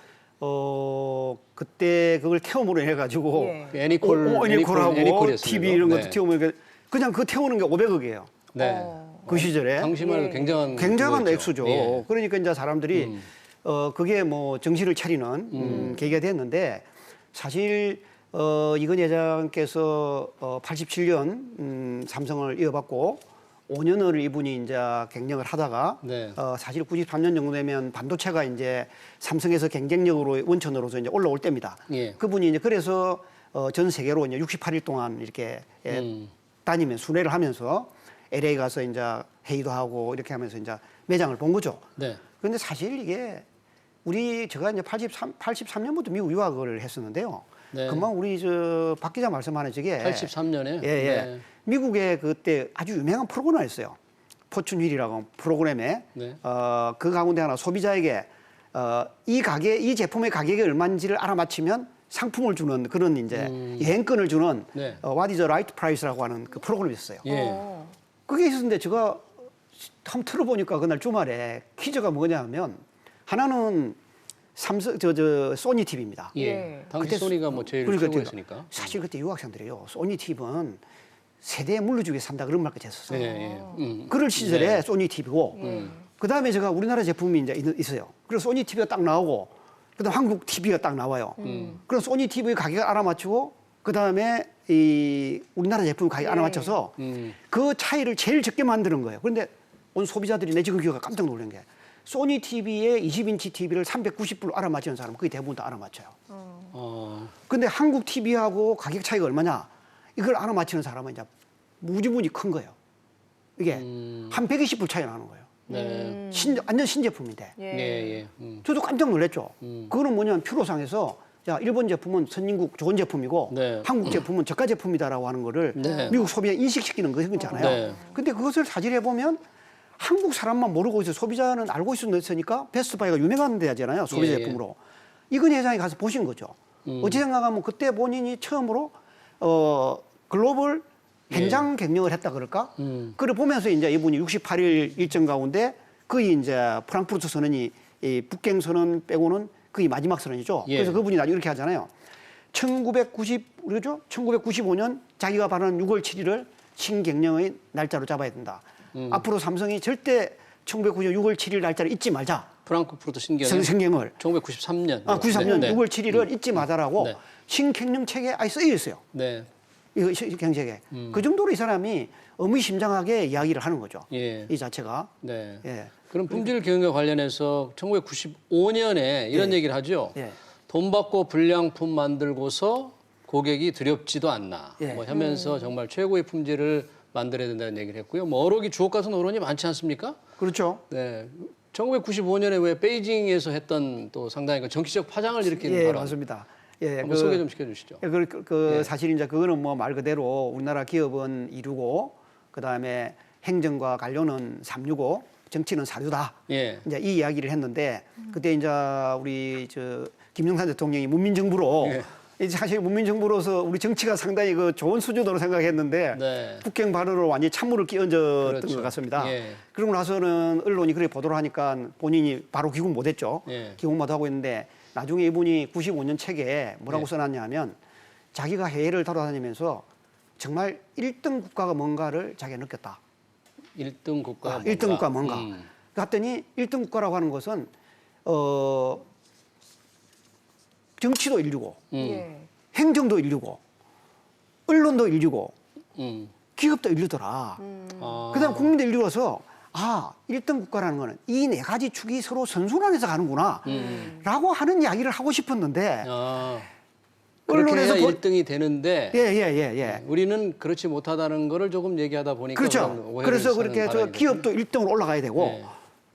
[SPEAKER 4] 그때 그걸 태움으로 해가지고
[SPEAKER 2] 예.
[SPEAKER 4] 애니콜하고
[SPEAKER 1] 애니콜이었습니다.
[SPEAKER 4] TV 이런 것도
[SPEAKER 1] 네.
[SPEAKER 4] 태우면 그냥 그 태우는 게 500억이에요.
[SPEAKER 1] 네.
[SPEAKER 4] 그 시절에
[SPEAKER 1] 당시만 해도 굉장한
[SPEAKER 4] 굉장한
[SPEAKER 1] 그거였죠.
[SPEAKER 4] 액수죠.
[SPEAKER 1] 예.
[SPEAKER 4] 그러니까 이제 사람들이 그게 뭐 정신을 차리는 계기가 됐는데 사실 이건희 회장께서 87년 삼성을 이어받고 5년을 이분이 이제 경영을 하다가
[SPEAKER 1] 네.
[SPEAKER 4] 사실 93년 정도 되면 반도체가 이제 삼성에서 경쟁력으로 원천으로서 이제 올라올 때입니다.
[SPEAKER 1] 예.
[SPEAKER 4] 그분이 이제 그래서 전 세계로 이제 68일 동안 이렇게 다니면 순회를 하면서 LA 가서 이제 회의도 하고 이렇게 하면서 이제 매장을 본 거죠.
[SPEAKER 1] 네.
[SPEAKER 4] 그런데 사실 이게 제가 이제 83년부터 미국 유학을 했었는데요.
[SPEAKER 1] 네.
[SPEAKER 4] 금방 우리 박 기자 말씀하는 저게
[SPEAKER 1] 83년에
[SPEAKER 4] 예, 예. 미국에 그때 아주 유명한 프로그램이 있어요. 포춘 휠이라고 프로그램에
[SPEAKER 1] 네.
[SPEAKER 4] 그 가운데 하나 소비자에게 이 제품의 가격이 얼마인지를 알아맞히면 상품을 주는 그런 이제 여행권을 주는
[SPEAKER 1] 네.
[SPEAKER 4] What is the right price라고 하는 그 프로그램이 있어요.
[SPEAKER 1] 예.
[SPEAKER 4] 그게 있었는데 제가 한번 틀어보니까 그날 주말에 퀴즈가 뭐냐 하면 하나는 소니 TV입니다.
[SPEAKER 1] 예.
[SPEAKER 2] 예.
[SPEAKER 1] 당시
[SPEAKER 4] 그때
[SPEAKER 1] 소니가 뭐 제일
[SPEAKER 4] 그러니까
[SPEAKER 1] 최고였으니까.
[SPEAKER 4] 사실 그때 유학생들이요. 소니 TV는 세대에 물려주게 산다 그런 말까지 했었어요.
[SPEAKER 1] 예, 예.
[SPEAKER 4] 그럴 시절에
[SPEAKER 1] 네.
[SPEAKER 4] 소니 TV고 그다음에 제가 우리나라 제품이 이제 있어요. 그래서 소니 TV가 딱 나오고 그다음 한국 TV가 딱 나와요. 그럼 소니 TV 가격을 알아맞히고 그다음에 이 우리나라 제품 가격 알아맞혀서 그 차이를 제일 적게 만드는 거예요. 그런데 온 소비자들이 내 지금 기억가 깜짝 놀란 게 소니 TV의 20인치 TV를 390불로 알아맞히는 사람은 거의 대부분 다 알아맞혀요. 근데 한국 TV하고 가격 차이가 얼마냐? 이걸 알아맞히는 사람은 이제 무지무지 큰 거예요. 이게 한 120불 차이 나는 거예요.
[SPEAKER 1] 네.
[SPEAKER 4] 완전 신제품인데.
[SPEAKER 2] 예.
[SPEAKER 1] 예, 예.
[SPEAKER 4] 저도 깜짝 놀랐죠. 그거는 뭐냐면 표로상에서 야, 일본 제품은 선진국 좋은 제품이고
[SPEAKER 1] 네.
[SPEAKER 4] 한국 제품은 저가 제품이다라고 하는 거를
[SPEAKER 1] 네.
[SPEAKER 4] 미국 소비에 인식시키는 거잖아요.
[SPEAKER 1] 네.
[SPEAKER 4] 근데 그것을 사실해 보면 한국 사람만 모르고 있어 소비자는 알고 있었으니까 베스트바이가 유명한 데잖아요. 소비자 제품으로. 이건희 회장이 가서 보신 거죠. 어찌 생각하면 그때 본인이 처음으로 글로벌 현장 경영을 했다 그럴까? 그걸 보면서 이제 이분이 68일 일정 가운데 거의 이제 프랑크푸르트 선언이 이 북경 선언 빼고는 거의 마지막 선언이죠. 그래서 그분이 나중에 이렇게 하잖아요. 1995년 자기가 발언한 6월 7일을 신경영의 날짜로 잡아야 된다. 앞으로 삼성이 절대 1995년 6월 7일 날짜를 잊지 말자.
[SPEAKER 1] 프랑크푸르트 신경을 1993년.
[SPEAKER 4] 93년 6월 7일을 잊지 마자라고 신경영 책에 아예 쓰여 있어요.
[SPEAKER 1] 네.
[SPEAKER 4] 이거 경책에. 그 정도로 이 사람이 의미심장하게 이야기를 하는 거죠. 이 자체가.
[SPEAKER 1] 네.
[SPEAKER 4] 예.
[SPEAKER 1] 그럼 품질 경영과 관련해서 1995년에 이런 얘기를 하죠. 돈 받고 불량품 만들고서 고객이 두렵지도 않나. 뭐 하면서 정말 최고의 품질을 만들어야 된다는 얘기를 했고요. 뭐 어록이 주옥 같은 어론이 많지 않습니까?
[SPEAKER 4] 그렇죠.
[SPEAKER 1] 네. 1995년에 왜 베이징에서 했던 또 상당히 그 정치적 파장을 일으키는 발언.
[SPEAKER 4] 맞습니다.
[SPEAKER 1] 한번 소개 좀 시켜주시죠.
[SPEAKER 4] 사실 이제 그거는 뭐 말 그대로 우리나라 기업은 이루고 그다음에 행정과 관료는 365, 정치는 사류다. 이제 이 이야기를 했는데 그때 이제 우리 김영삼 대통령이 문민정부로 사실 문민정부로서 우리 정치가 상당히 그 좋은 수준으로 생각했는데 북경 발언으로 완전히 찬물을 끼얹었던 것 같습니다. 그러고 나서는 언론이 그렇게 보도를 하니까 본인이 바로 귀국 못했죠. 귀국 못하고 있는데 나중에 이분이 95년 책에 뭐라고 써놨냐 하면 자기가 해외를 돌아다니면서 정말 1등 국가가 뭔가를 자기가 느꼈다.
[SPEAKER 1] 1등 국가
[SPEAKER 4] 1등 국가 뭔가. 그랬더니 1등 국가라고 하는 것은 정치도 인류고 행정도 인류고 언론도 인류고 기업도 인류더라. 그다음 국민도 인류라서 1등 국가라는 거는 이 네 가지 축이 서로 선순환해서 가는구나 라고 하는 이야기를 하고 싶었는데
[SPEAKER 1] 그렇게 해야 1등이 되는데
[SPEAKER 4] 우리는
[SPEAKER 1] 그렇지 못하다는 거를 조금 얘기하다 보니까
[SPEAKER 4] 그렇죠. 그래서 그렇게 해서 기업도 1등으로 올라가야 되고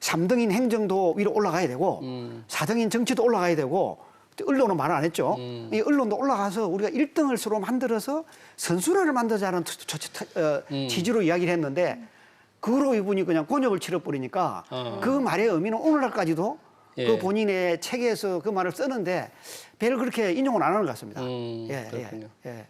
[SPEAKER 4] 3등인 행정도 위로 올라가야 되고 4등인 정치도 올라가야 되고 언론은 말 안 했죠. 이 언론도 올라가서 우리가 1등을 서로 만들어서 선순환을 만들자는 취지로 이야기를 했는데 그거로 이분이 그냥 곤욕을 치러버리니까 그 말의 의미는 오늘날까지도 그 본인의 책에서 그 말을 쓰는데 별로 그렇게 인용을 안 하는 것 같습니다.
[SPEAKER 1] 그렇군요. 네.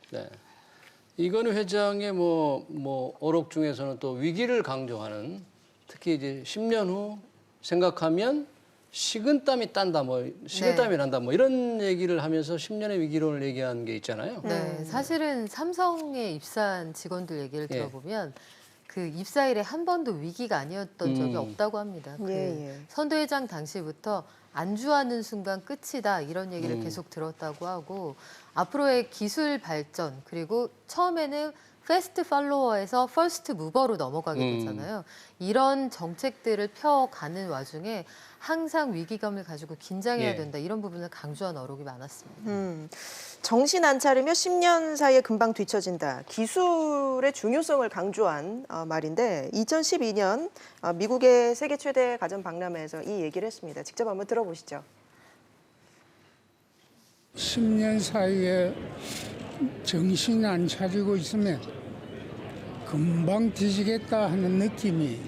[SPEAKER 1] 이건희 회장의 뭐 어록 중에서는 또 위기를 강조하는 특히 이제 10년 후 생각하면 식은땀이 딴다, 식은땀이 난다, 이런 얘기를 하면서 10년의 위기론을 얘기한 게 있잖아요.
[SPEAKER 3] 네, 사실은 삼성에 입사한 직원들 얘기를 들어보면 그 입사일에 한 번도 위기가 아니었던 적이 없다고 합니다. 선도 회장 당시부터 안주하는 순간 끝이다 이런 얘기를 계속 들었다고 하고 앞으로의 기술 발전 그리고 처음에는 패스트 팔로워에서 퍼스트 무버로 넘어가게 되잖아요. 이런 정책들을 펴가는 와중에 항상 위기감을 가지고 긴장해야 된다. 이런 부분을 강조한 어록이 많았습니다.
[SPEAKER 2] 정신 안 차리며 10년 사이에 금방 뒤처진다. 기술의 중요성을 강조한 말인데 2012년 미국의 세계 최대 가전 박람회에서 이 얘기를 했습니다. 직접 한번 들어보시죠.
[SPEAKER 6] 10년 사이에 정신 안 차리고 있으면 금방 뒤지겠다 하는 느낌이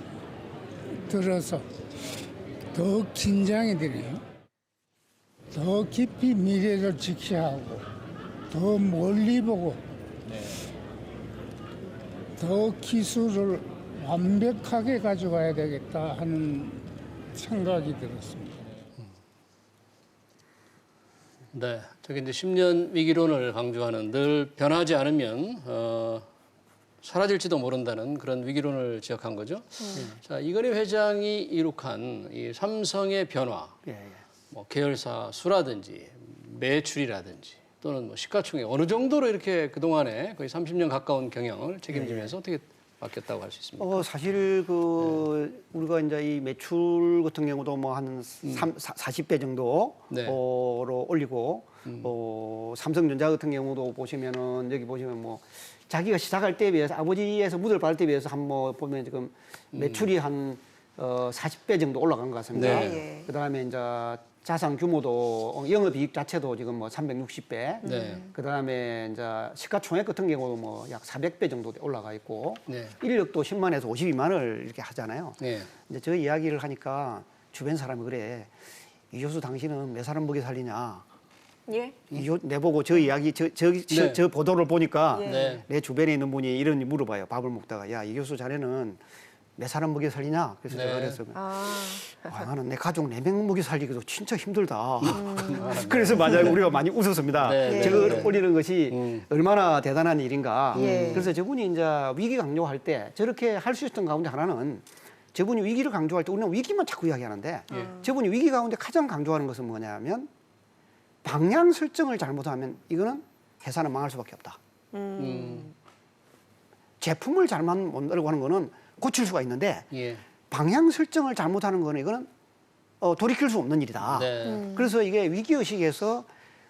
[SPEAKER 6] 들어서 더 긴장이 되네요. 더 깊이 미래를 직시하고 더 멀리 보고 더 기술을 완벽하게 가져가야 되겠다 하는 생각이 들었습니다.
[SPEAKER 1] 네, 저기 이제 10년 위기론을 강조하는 늘 변하지 않으면 사라질지도 모른다는 그런 위기론을 지적한 거죠. 자, 이건희 회장이 이룩한 이 삼성의 변화, 계열사 수라든지 매출이라든지 또는 시가총액 어느 정도로 이렇게 그동안에 거의 30년 가까운 경영을 책임지면서 어떻게 바뀌었다고 할 수 있습니까?
[SPEAKER 4] 사실 우리가 이제 이 매출 같은 경우도 한 40배 정도로 올리고 삼성전자 같은 경우도 보시면은 여기 보시면 자기가 시작할 때에 비해서 아버지에서 무드를 받을 때에 비해서 보면 지금 매출이 한 40배 정도 올라간 것 같습니다. 그다음에 이제 자산 규모도 영업이익 자체도 지금 뭐 360배.
[SPEAKER 1] 네.
[SPEAKER 4] 그다음에 이제 시가총액 같은 경우도 뭐 약 400배 정도 올라가 있고
[SPEAKER 1] 네.
[SPEAKER 4] 인력도 10만에서 52만을 이렇게 하잖아요.
[SPEAKER 1] 네.
[SPEAKER 4] 이제 저 이야기를 하니까 주변 사람이 그래. 이 교수 당신은 몇 사람 먹여 살리냐?
[SPEAKER 2] 예.
[SPEAKER 4] 내보고 저 이야기
[SPEAKER 1] 네.
[SPEAKER 4] 저 보도를 보니까
[SPEAKER 2] 예.
[SPEAKER 1] 네.
[SPEAKER 4] 내 주변에 있는 분이 이런 물어봐요. 밥을 먹다가 야, 이 교수 자네는 몇 사람 먹여 살리냐? 그래서
[SPEAKER 1] 네.
[SPEAKER 4] 제가 그랬어요.
[SPEAKER 2] 아,
[SPEAKER 4] 나는 내 가족 4명 먹여 살리기도 진짜 힘들다. 그래서 맞아요. 우리가 많이 웃었습니다.
[SPEAKER 1] 네,
[SPEAKER 4] 저걸
[SPEAKER 1] 네.
[SPEAKER 4] 올리는 것이 얼마나 대단한 일인가.
[SPEAKER 2] 예.
[SPEAKER 4] 그래서 저분이 이제 위기 강조할 때 저렇게 할 수 있었던 가운데 하나는 저분이 위기를 강조할 때 우리는 위기만 자꾸 이야기하는데 저분이 위기 가운데 가장 강조하는 것은 뭐냐면 방향 설정을 잘못하면 이거는 회사는 망할 수밖에 없다. 제품을 잘못 만들고 하는 거는 고칠 수가 있는데
[SPEAKER 1] 예.
[SPEAKER 4] 방향 설정을 잘못하는 거는 이거는 돌이킬 수 없는 일이다.
[SPEAKER 1] 네.
[SPEAKER 4] 그래서 이게 위기의식에서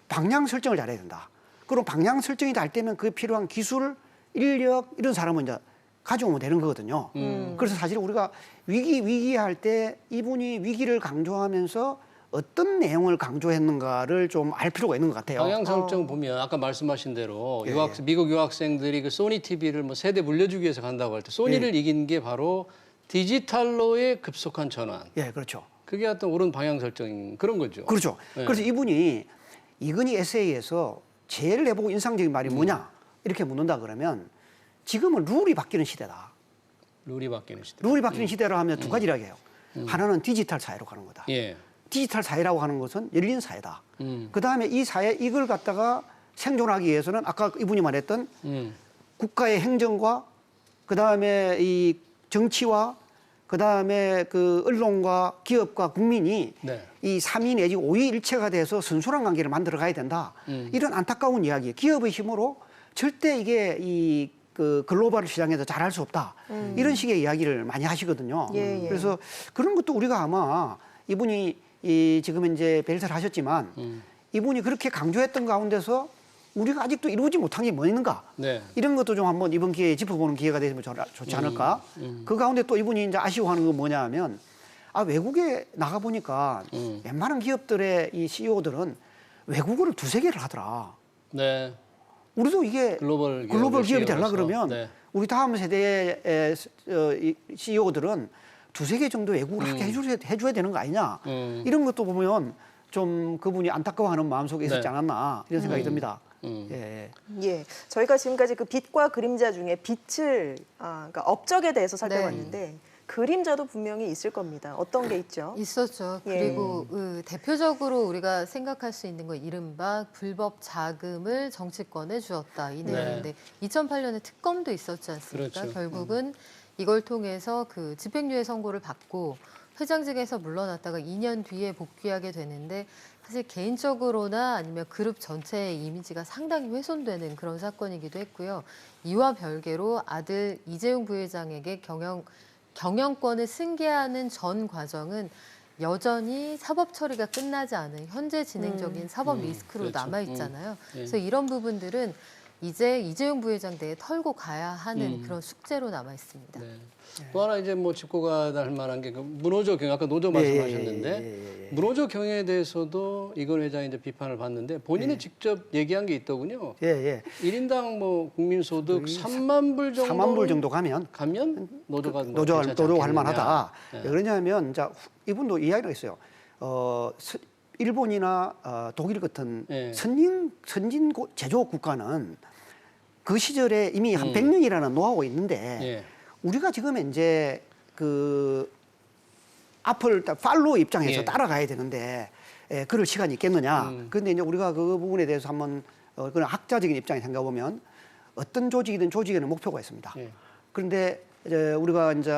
[SPEAKER 4] 방향 설정을 잘해야 된다. 그럼 방향 설정이 잘 되면 그 필요한 기술, 인력 이런 사람은 이제 가져오면 되는 거거든요. 그래서 사실 우리가 위기할 때 이분이 위기를 강조하면서 어떤 내용을 강조했는가를 좀 알 필요가 있는 것 같아요.
[SPEAKER 1] 방향 설정 보면 아까 말씀하신 대로
[SPEAKER 4] 예,
[SPEAKER 1] 미국 유학생들이 그 소니 TV를 뭐 세대 물려주기 위해서 간다고 할 때 소니를 이긴 게 바로 디지털로의 급속한 전환.
[SPEAKER 4] 예, 그렇죠.
[SPEAKER 1] 그게 어떤 옳은 방향 설정인 그런 거죠.
[SPEAKER 4] 그렇죠.
[SPEAKER 1] 네.
[SPEAKER 4] 그래서 이분이 이건희 에세이에서 제일 내보고 인상적인 말이 뭐냐 이렇게 묻는다 그러면 지금은 룰이 바뀌는 시대다.
[SPEAKER 1] 룰이 바뀌는 시대.
[SPEAKER 4] 룰이 바뀌는 시대라 하면 두 가지라고 해요. 하나는 디지털 사회로 가는 거다.
[SPEAKER 1] 예.
[SPEAKER 4] 디지털 사회라고 하는 것은 열린 사회다. 그다음에 이 사회 이걸 갖다가 생존하기 위해서는 아까 이분이 말했던 국가의 행정과 그다음에 이 정치와 그다음에 그 언론과 기업과 국민이
[SPEAKER 1] 네.
[SPEAKER 4] 이 3위 내지 5위 일체가 돼서 순수한 관계를 만들어 가야 된다. 이런 안타까운 이야기. 기업의 힘으로 절대 이게 이 그 글로벌 시장에서 잘할 수 없다. 이런 식의 이야기를 많이 하시거든요.
[SPEAKER 2] 예, 예.
[SPEAKER 4] 그래서 그런 것도 우리가 아마 이분이 지금 이제 벨트를 하셨지만 이분이 그렇게 강조했던 가운데서 우리가 아직도 이루지 못한 게 뭐 있는가?
[SPEAKER 1] 네.
[SPEAKER 4] 이런 것도 좀 한번 이번 기회에 짚어보는 기회가 되면 좋지 않을까? 그 가운데 또 이분이 이제 아쉬워하는 건 뭐냐 하면 외국에 나가 보니까 웬만한 기업들의 이 CEO들은 외국어를 2-3개를 하더라.
[SPEAKER 1] 네.
[SPEAKER 4] 우리도 이게
[SPEAKER 1] 글로벌
[SPEAKER 4] 기업이 되려고
[SPEAKER 1] 기업으로서.
[SPEAKER 4] 그러면
[SPEAKER 1] 네.
[SPEAKER 4] 우리 다음 세대의 CEO들은 2-3개 정도 외국어를 하게 해줘야 되는 거 아니냐. 이런 것도 보면 좀 그분이 안타까워하는 마음속에 있었지
[SPEAKER 1] 네.
[SPEAKER 4] 않았나 이런 생각이 듭니다. 예.
[SPEAKER 2] 예. 저희가 지금까지 그 빛과 그림자 중에 빛을 그러니까 업적에 대해서 살펴봤는데 그림자도 분명히 있을 겁니다. 어떤 게 있죠?
[SPEAKER 3] 있었죠.
[SPEAKER 2] 예.
[SPEAKER 3] 그리고 대표적으로 우리가 생각할 수 있는 건 이른바 불법 자금을 정치권에 주었다 이 내용인데 2008년에 특검도 있었지 않습니까?
[SPEAKER 1] 그렇죠.
[SPEAKER 3] 결국은 이걸 통해서 그 집행유예 선고를 받고 회장직에서 물러났다가 2년 뒤에 복귀하게 되는데 사실 개인적으로나 아니면 그룹 전체의 이미지가 상당히 훼손되는 그런 사건이기도 했고요. 이와 별개로 아들 이재용 부회장에게 경영권을 승계하는 전 과정은 여전히 사법 처리가 끝나지 않은 현재 진행적인 사법 리스크로
[SPEAKER 1] 그렇죠.
[SPEAKER 3] 남아 있잖아요.
[SPEAKER 1] 예.
[SPEAKER 3] 그래서 이런 부분들은 이제 이재용 부회장 내에 털고 가야 하는 그런 숙제로 남아 있습니다.
[SPEAKER 1] 네. 또 하나 이제 뭐 짚고 가야 할 만한 게 그 문호조 경영, 아까 노조 말씀하셨는데 문호조 경영에 대해서도 이건 회장이 이제 비판을 받는데 본인이 직접 얘기한 게 있더군요.
[SPEAKER 4] 예.
[SPEAKER 1] 1인당 뭐 국민소득 3만 불 정도
[SPEAKER 4] 3만 불 정도 가면
[SPEAKER 1] 노조가
[SPEAKER 4] 노조할 만하다.
[SPEAKER 1] 네.
[SPEAKER 4] 왜 그러냐면 이분도 이야기가 있어요. 일본이나 독일 같은
[SPEAKER 1] 네.
[SPEAKER 4] 선진 제조업 국가는 그 시절에 이미 한 100년이라는 노하우가 있는데
[SPEAKER 1] 예.
[SPEAKER 4] 우리가 지금 이제 그 앞을 팔로우 입장에서
[SPEAKER 1] 예.
[SPEAKER 4] 따라가야 되는데 그럴 시간이 있겠느냐. 그런데 이제 우리가 그 부분에 대해서 한번 그런 학자적인 입장에 생각해 보면 어떤 조직이든 조직에는 목표가 있습니다.
[SPEAKER 1] 예.
[SPEAKER 4] 그런데 이제 우리가 이제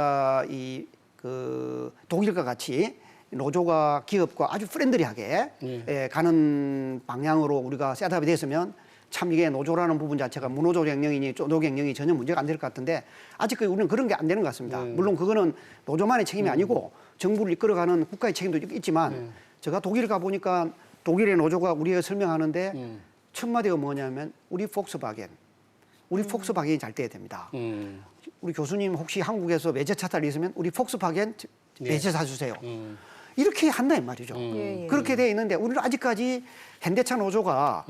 [SPEAKER 4] 그 독일과 같이 노조가 기업과 아주 프렌들리하게 가는 방향으로 우리가 셋업이 됐으면 참 이게 노조라는 부분 자체가 무노조 경영이니 노조 경영이 전혀 문제가 안 될 것 같은데 아직까지 우리는 그런 게 안 되는 것 같습니다. 물론 그거는 노조만의 책임이 아니고 정부를 이끌어가는 국가의 책임도 있지만 제가 독일 가 보니까 독일의 노조가 우리가 설명하는데 첫 마디가 뭐냐면 우리 폭스바겐이 잘 돼야 됩니다. 우리 교수님 혹시 한국에서 외제차 탈 있으면 우리 폭스바겐 외제 사주세요. 이렇게 한다는 말이죠.
[SPEAKER 2] 예, 예.
[SPEAKER 4] 그렇게 돼 있는데 우리는 아직까지 현대차 노조가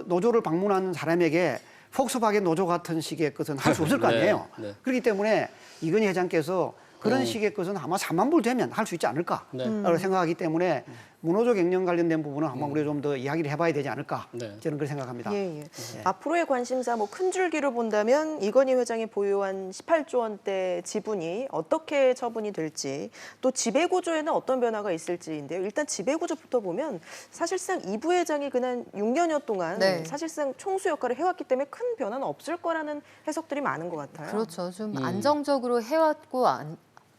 [SPEAKER 4] 노조를 방문한 사람에게 폭스바겐 노조 같은 식의 것은 할 수 없을 거 아니에요.
[SPEAKER 1] 네.
[SPEAKER 4] 그렇기 때문에 이건희 회장께서 그런 식의 것은 아마 4만 불 되면 할 수 있지 않을까 라고 생각하기 때문에 무노조 경영 관련된 부분은 아마 우리가 좀 더 이야기를 해봐야 되지 않을까
[SPEAKER 1] 네.
[SPEAKER 4] 저는 그렇게 생각합니다.
[SPEAKER 2] 예, 예. 앞으로의 관심사 뭐 큰 줄기로 본다면 이건희 회장이 보유한 18조 원대 지분이 어떻게 처분이 될지 또 지배구조에는 어떤 변화가 있을지인데요. 일단 지배구조부터 보면 사실상 이 부회장이 그냥 6년여 동안
[SPEAKER 3] 네.
[SPEAKER 2] 사실상 총수 역할을 해왔기 때문에 큰 변화는 없을 거라는 해석들이 많은 것 같아요.
[SPEAKER 3] 그렇죠. 좀 안정적으로 해왔고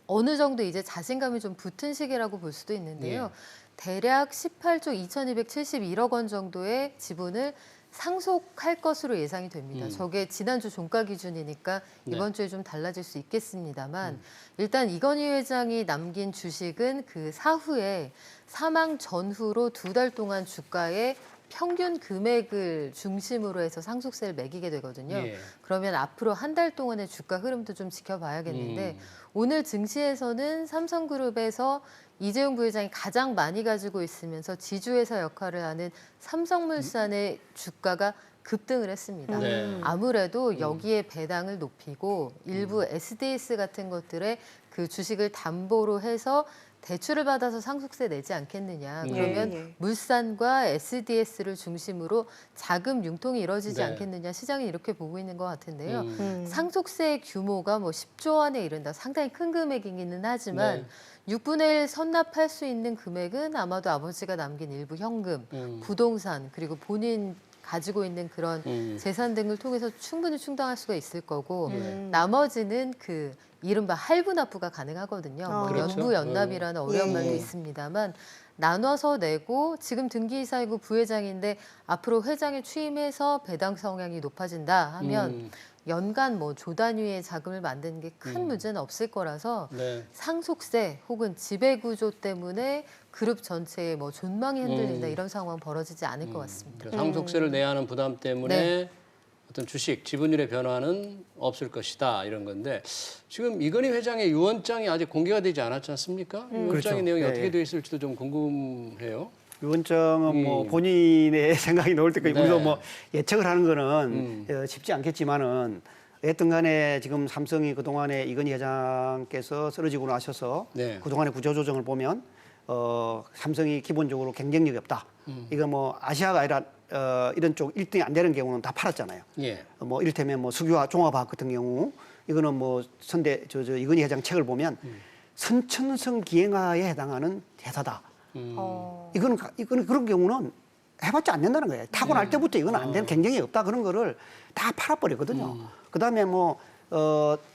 [SPEAKER 3] 어느 정도 이제 자신감이 좀 붙은 시기라고 볼 수도 있는데요. 대략 18조 2,271억 원 정도의 지분을 상속할 것으로 예상이 됩니다. 저게 지난주 종가 기준이니까 이번 주에 좀 달라질 수 있겠습니다만 일단 이건희 회장이 남긴 주식은 그 사후에 사망 전후로 2달 동안 주가의 평균 금액을 중심으로 해서 상속세를 매기게 되거든요.
[SPEAKER 1] 예.
[SPEAKER 3] 그러면 앞으로 한 달 동안의 주가 흐름도 좀 지켜봐야겠는데 오늘 증시에서는 삼성그룹에서 이재용 부회장이 가장 많이 가지고 있으면서 지주회사 역할을 하는 삼성물산의 주가가 급등을 했습니다.
[SPEAKER 1] 네.
[SPEAKER 3] 아무래도 여기에 배당을 높이고 일부 SDS 같은 것들의 그 주식을 담보로 해서 대출을 받아서 상속세 내지 않겠느냐. 그러면
[SPEAKER 2] 예.
[SPEAKER 3] 물산과 SDS를 중심으로 자금 융통이 이루어지지
[SPEAKER 1] 네.
[SPEAKER 3] 않겠느냐. 시장이 이렇게 보고 있는 것 같은데요.
[SPEAKER 2] 음.
[SPEAKER 3] 상속세 규모가 뭐 10조 원에 이른다. 상당히 큰 금액이기는 하지만 6분의 1 선납할 수 있는 금액은 아마도 아버지가 남긴 일부 현금, 부동산 그리고 본인 가지고 있는 그런 재산 등을 통해서 충분히 충당할 수가 있을 거고 나머지는 그 이른바 할부납부가 가능하거든요. 뭐
[SPEAKER 1] 그렇죠.
[SPEAKER 3] 연부연납이라는 어려운
[SPEAKER 2] 예.
[SPEAKER 3] 말도 있습니다만 나눠서 내고 지금 등기이사이고 부회장인데 앞으로 회장에 취임해서 배당 성향이 높아진다 하면 연간 뭐 조 단위의 자금을 만드는 게 큰 문제는 없을 거라서
[SPEAKER 1] 네.
[SPEAKER 3] 상속세 혹은 지배구조 때문에 그룹 전체에 뭐 존망이 흔들린다 이런 상황 벌어지지 않을 것 같습니다.
[SPEAKER 1] 그러니까 상속세를 내야 하는 부담 때문에
[SPEAKER 3] 네.
[SPEAKER 1] 어떤 주식 지분율의 변화는 없을 것이다 이런 건데 지금 이건희 회장의 유언장이 아직 공개가 되지 않았지 않습니까? 유언장의
[SPEAKER 4] 그렇죠.
[SPEAKER 1] 내용이
[SPEAKER 4] 예,
[SPEAKER 1] 어떻게
[SPEAKER 4] 예.
[SPEAKER 1] 되어 있을지도 좀 궁금해요.
[SPEAKER 4] 유언장은 뭐 본인의 생각이 나올 때까지
[SPEAKER 1] 네.
[SPEAKER 4] 우리가 뭐 예측을 하는 거는 쉽지 않겠지만은 어쨌든 간에 지금 삼성이 그동안에 이건희 회장께서 쓰러지고 나셔서
[SPEAKER 1] 네.
[SPEAKER 4] 그동안의 구조조정을 보면 삼성이 기본적으로 경쟁력이 없다. 이거 뭐 아시아가 아니라 이런 쪽 1등이 안 되는 경우는 다 팔았잖아요.
[SPEAKER 1] 예.
[SPEAKER 4] 뭐 이를테면 뭐 수교화 종합화학 같은 경우 이거는 뭐 이건희 회장 책을 보면 선천성 기행화에 해당하는 회사다. 이거는 그런 경우는 해봤자 안 된다는 거예요. 타고날 때부터 이건 안 되는 경쟁이 없다 그런 거를 다 팔아버렸거든요. 그다음에 뭐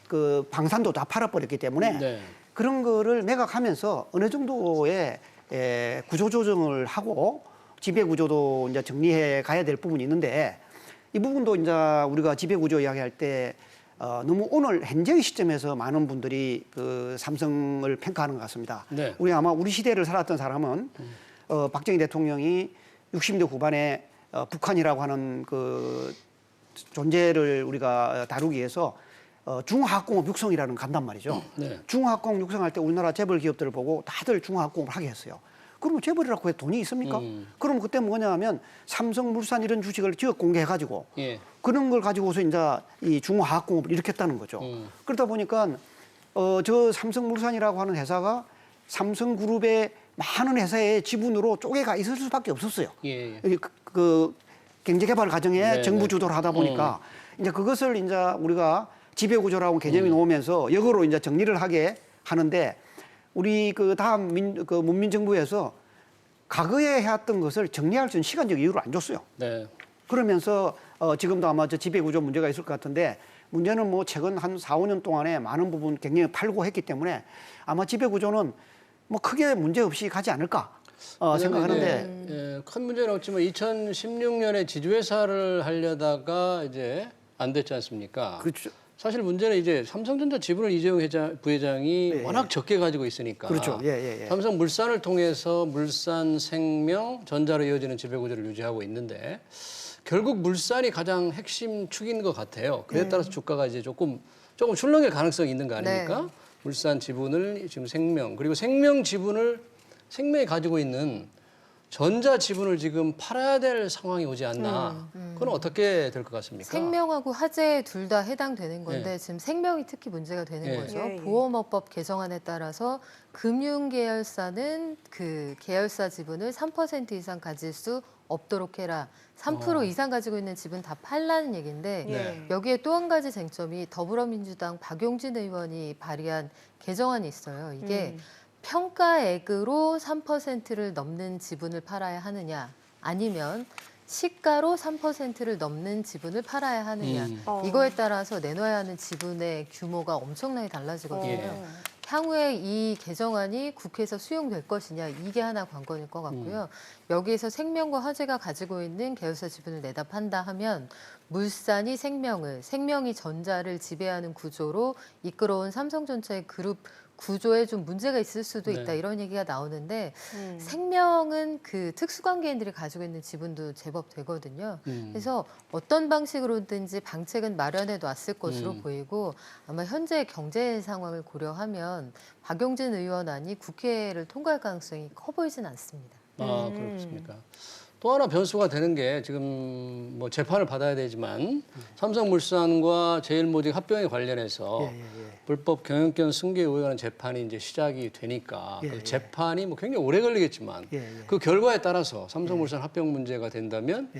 [SPEAKER 4] 그 방산도 다 팔아버렸기 때문에
[SPEAKER 1] 네.
[SPEAKER 4] 그런 거를 매각하면서 어느 정도의 구조조정을 하고 지배구조도 이제 정리해 가야 될 부분이 있는데 이 부분도 이제 우리가 지배구조 이야기할 때 너무 오늘 현재의 시점에서 많은 분들이 그 삼성을 평가하는 것 같습니다.
[SPEAKER 1] 네.
[SPEAKER 4] 우리 아마 우리 시대를 살았던 사람은 박정희 대통령이 60대 후반에 북한이라고 하는 그 존재를 우리가 다루기 위해서 중화학공업 육성이라는 간단 말이죠.
[SPEAKER 1] 네.
[SPEAKER 4] 중화학공업 육성할 때 우리나라 재벌 기업들을 보고 다들 중화학공업을 하게 했어요. 그러면 재벌이라고 해서 돈이 있습니까? 그럼 그때 뭐냐 하면 삼성물산 이런 주식을 지역 공개해가지고
[SPEAKER 1] 예.
[SPEAKER 4] 그런 걸 가지고서 이제 이 중화학공업을 일으켰다는 거죠. 그러다 보니까 저 삼성물산이라고 하는 회사가 삼성그룹의 많은 회사의 지분으로 쪼개가 있을 수밖에 없었어요.
[SPEAKER 1] 예.
[SPEAKER 4] 그 경제개발 과정에
[SPEAKER 1] 네,
[SPEAKER 4] 정부
[SPEAKER 1] 네.
[SPEAKER 4] 주도를 하다 보니까 이제 그것을 이제 우리가 지배구조라고 개념이 나오면서 역으로 이제 정리를 하게 하는데 우리 그 다음 문민정부에서 과거에 해왔던 것을 정리할 수 있는 시간적 이유를 안 줬어요.
[SPEAKER 1] 네.
[SPEAKER 4] 그러면서 지금도 아마 저 지배구조 문제가 있을 것 같은데 문제는 뭐 최근 한 4, 5년 동안에 많은 부분 굉장히 팔고 했기 때문에 아마 지배구조는 뭐 크게 문제 없이 가지 않을까 생각하는데
[SPEAKER 1] 예, 큰 문제는 없지만 2016년에 지주회사를 하려다가 이제 안 됐지 않습니까?
[SPEAKER 4] 그렇죠.
[SPEAKER 1] 사실 문제는 이제 삼성전자 지분을 이재용 부회장이
[SPEAKER 4] 예,
[SPEAKER 1] 워낙 적게 가지고 있으니까.
[SPEAKER 4] 그렇죠. 예.
[SPEAKER 1] 삼성물산을 통해서 물산생명, 전자로 이어지는 지배구조를 유지하고 있는데 결국 물산이 가장 핵심 축인 것 같아요. 그에 따라서 주가가 이제 조금 출렁일 가능성이 있는 거 아닙니까?
[SPEAKER 3] 네.
[SPEAKER 1] 물산 지분을 지금 생명 그리고 생명 지분을 생명이 가지고 있는 전자 지분을 지금 팔아야 될 상황이 오지 않나. 그건 어떻게 될 것 같습니까?
[SPEAKER 3] 생명하고 화재 둘 다 해당되는 건데 지금 생명이 특히 문제가 되는 거죠. 보험업법 개정안에 따라서 금융계열사는 그 계열사 지분을 3% 이상 가질 수 없도록 해라. 3% 이상 가지고 있는 지분 다 팔라는 얘기인데 여기에 또 한 가지 쟁점이 더불어민주당 박용진 의원이 발의한 개정안이 있어요. 이게 평가액으로 3%를 넘는 지분을 팔아야 하느냐 아니면 시가로 3%를 넘는 지분을 팔아야 하느냐 이거에 따라서 내놔야 하는 지분의 규모가 엄청나게 달라지거든요. 향후에 이 개정안이 국회에서 수용될 것이냐 이게 하나 관건일 것 같고요. 여기에서 생명과 화재가 가지고 있는 계열사 지분을 내다 판다 하면 물산이 생명을, 생명이 전자를 지배하는 구조로 이끌어온 삼성전자의 그룹 구조에 좀 문제가 있을 수도 있다 이런 얘기가 나오는데 생명은 그 특수관계인들이 가지고 있는 지분도 제법 되거든요. 그래서 어떤 방식으로든지 방책은 마련해 놨을 것으로 보이고 아마 현재 경제 상황을 고려하면 박용진 의원안이 국회를 통과할 가능성이 커 보이진 않습니다.
[SPEAKER 1] 아, 그렇습니까? 또 하나 변수가 되는 게 지금 뭐 재판을 받아야 되지만 삼성물산과 제일모직 합병에 관련해서 불법 경영권 승계 의혹하는 재판이 이제 시작이 되니까 그 재판이 뭐 굉장히 오래 걸리겠지만 그 결과에 따라서 삼성물산 합병 문제가 된다면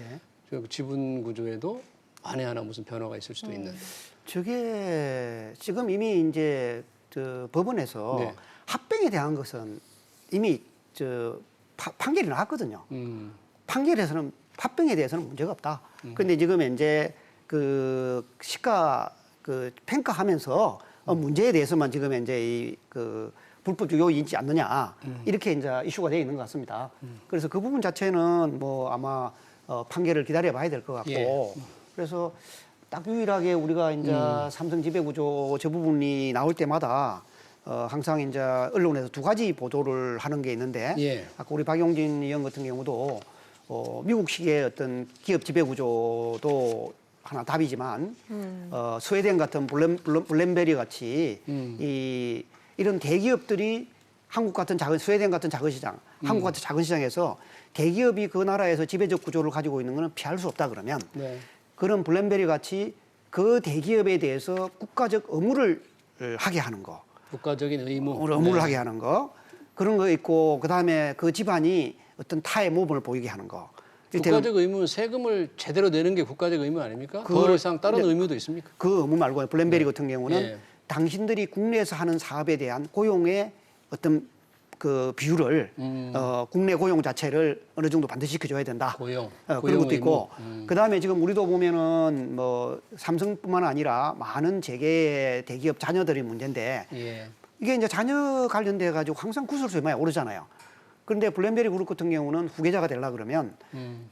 [SPEAKER 1] 그 지분 구조에도 만에 하나 무슨 변화가 있을 수도 있는.
[SPEAKER 4] 저게 지금 이미 이제 저 법원에서 합병에 대한 것은 이미 저 판결이 나왔거든요. 판결에서는 합병에 대해서는 문제가 없다. 그런데 지금 이제 그 시가 그 평가하면서 문제에 대해서만 지금 이제 이 그 불법적 요인이 있지 않느냐 이렇게 이제 이슈가 되어 있는 것 같습니다. 그래서 그 부분 자체는 뭐 아마 판결을 기다려봐야 될 것 같고 그래서 딱 유일하게 우리가 이제 삼성 지배구조 저 부분이 나올 때마다 항상 이제 언론에서 두 가지 보도를 하는 게 있는데 아까 우리 박용진 의원 같은 경우도 미국식의 어떤 기업 지배 구조도 하나 답이지만 스웨덴 같은 블룸베리 같이 이런 대기업들이 한국 같은 작은 스웨덴 같은 작은 시장, 한국 같은 작은 시장에서 대기업이 그 나라에서 지배적 구조를 가지고 있는 것은 피할 수 없다 그러면 그런 블룸베리 같이 그 대기업에 대해서 국가적 의무를 하게 하는 거.
[SPEAKER 1] 국가적인
[SPEAKER 4] 의무를 하게 하는 거. 그런 거 있고 그다음에 그 집안이 어떤 타의 모범을 보이게 하는 거.
[SPEAKER 1] 국가적 의무는 세금을 제대로 내는 게 국가적 의무 아닙니까? 그 이상 다른 의무도 있습니까?
[SPEAKER 4] 그 의무 말고 블룸베리 같은 경우는 당신들이 국내에서 하는 사업에 대한 고용의 어떤 그 비율을 국내 고용 자체를 어느 정도 반드시 지켜줘야 된다.
[SPEAKER 1] 고용
[SPEAKER 4] 그런 것도 있고 그다음에 지금 우리도 보면은 뭐 삼성뿐만 아니라 많은 재계의 대기업 자녀들이 문제인데 이게 이제 자녀 관련돼 가지고 항상 구설수에 많이 오르잖아요. 그런데 블룸베리 그룹 같은 경우는 후계자가 되려 그러면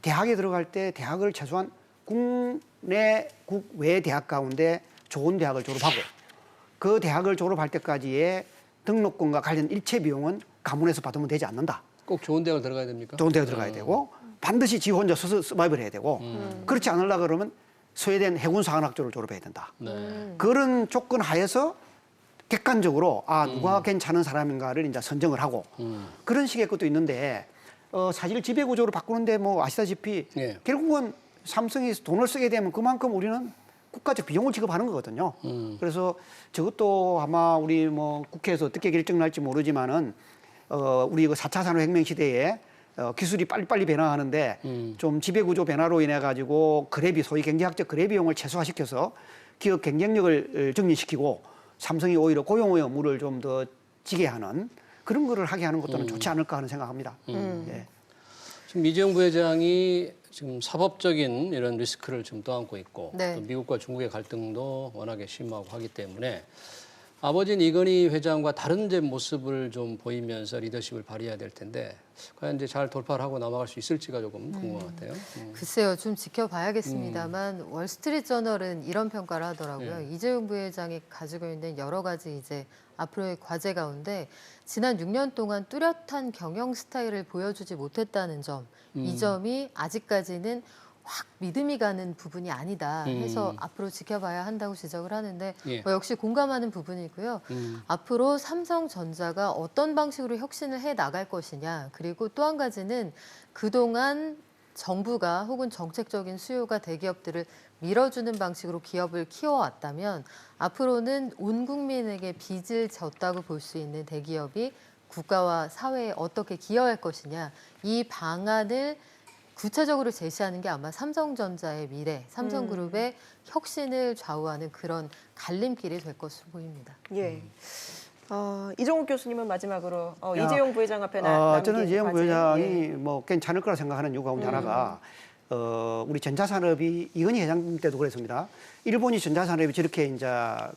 [SPEAKER 4] 대학에 들어갈 때 대학을 최소한 국내 국외 대학 가운데 좋은 대학을 졸업하고 그 대학을 졸업할 때까지의 등록금과 관련 일체 비용은 가문에서 받으면 되지 않는다.
[SPEAKER 1] 꼭 좋은 대학을 들어가야 됩니까?
[SPEAKER 4] 좋은 대학 들어가야 되고 반드시 지 혼자 서바이벌 해야 되고 그렇지 않으려 그러면 스웨덴 해군사관학교를 졸업해야 된다. 그런 조건 하에서 객관적으로 누가 괜찮은 사람인가를 이제 선정을 하고 그런 식의 것도 있는데 사실 지배구조를 바꾸는데 뭐 아시다시피 결국은 삼성이 돈을 쓰게 되면 그만큼 우리는 국가적 비용을 지급하는 거거든요. 그래서 저것도 아마 우리 뭐 국회에서 어떻게 결정날지 모르지만은 우리 이거 4차 산업혁명 시대에 기술이 빨리빨리 변화하는데 좀 지배구조 변화로 인해 가지고 거래비 소위 경제학적 거래 비용을 최소화시켜서 기업 경쟁력을 증진시키고 삼성이 오히려 고용의 의무를 좀 더 지게 하는 그런 거를 하게 하는 것도 좋지 않을까 하는 생각합니다. 예.
[SPEAKER 1] 지금 이재용 부회장이 지금 사법적인 이런 리스크를 좀 떠안고 있고 또 미국과 중국의 갈등도 워낙에 심하고 하기 때문에 아버지인 이건희 회장과 다른 제 모습을 좀 보이면서 리더십을 발휘해야 될 텐데 과연 이제 잘 돌파를 하고 넘어갈 수 있을지가 조금 궁금한 것 같아요.
[SPEAKER 3] 글쎄요, 좀 지켜봐야겠습니다만 월스트리트저널은 이런 평가를 하더라고요. 이재용 부회장이 가지고 있는 여러 가지 이제 앞으로의 과제 가운데 지난 6년 동안 뚜렷한 경영 스타일을 보여주지 못했다는 점, 이 점이 아직까지는 확 믿음이 가는 부분이 아니다 해서 앞으로 지켜봐야 한다고 지적을 하는데
[SPEAKER 1] 예.
[SPEAKER 3] 역시 공감하는 부분이고요. 앞으로 삼성전자가 어떤 방식으로 혁신을 해 나갈 것이냐, 그리고 또 한 가지는 그동안 정부가 혹은 정책적인 수요가 대기업들을 밀어주는 방식으로 기업을 키워왔다면 앞으로는 온 국민에게 빚을 졌다고 볼 수 있는 대기업이 국가와 사회에 어떻게 기여할 것이냐, 이 방안을 구체적으로 제시하는 게 아마 삼성전자의 미래, 삼성그룹의 혁신을 좌우하는 그런 갈림길이 될 것으로 보입니다.
[SPEAKER 2] 예. 이종욱 교수님은 마지막으로 이재용 부회장 앞에 남긴
[SPEAKER 4] 저는 이재용
[SPEAKER 2] 과제.
[SPEAKER 4] 부회장이
[SPEAKER 2] 예.
[SPEAKER 4] 뭐 괜찮을 거라 생각하는 이유 가운데 하나가 우리 전자산업이 이건희 회장 때도 그랬습니다. 일본이 전자산업이 저렇게 이제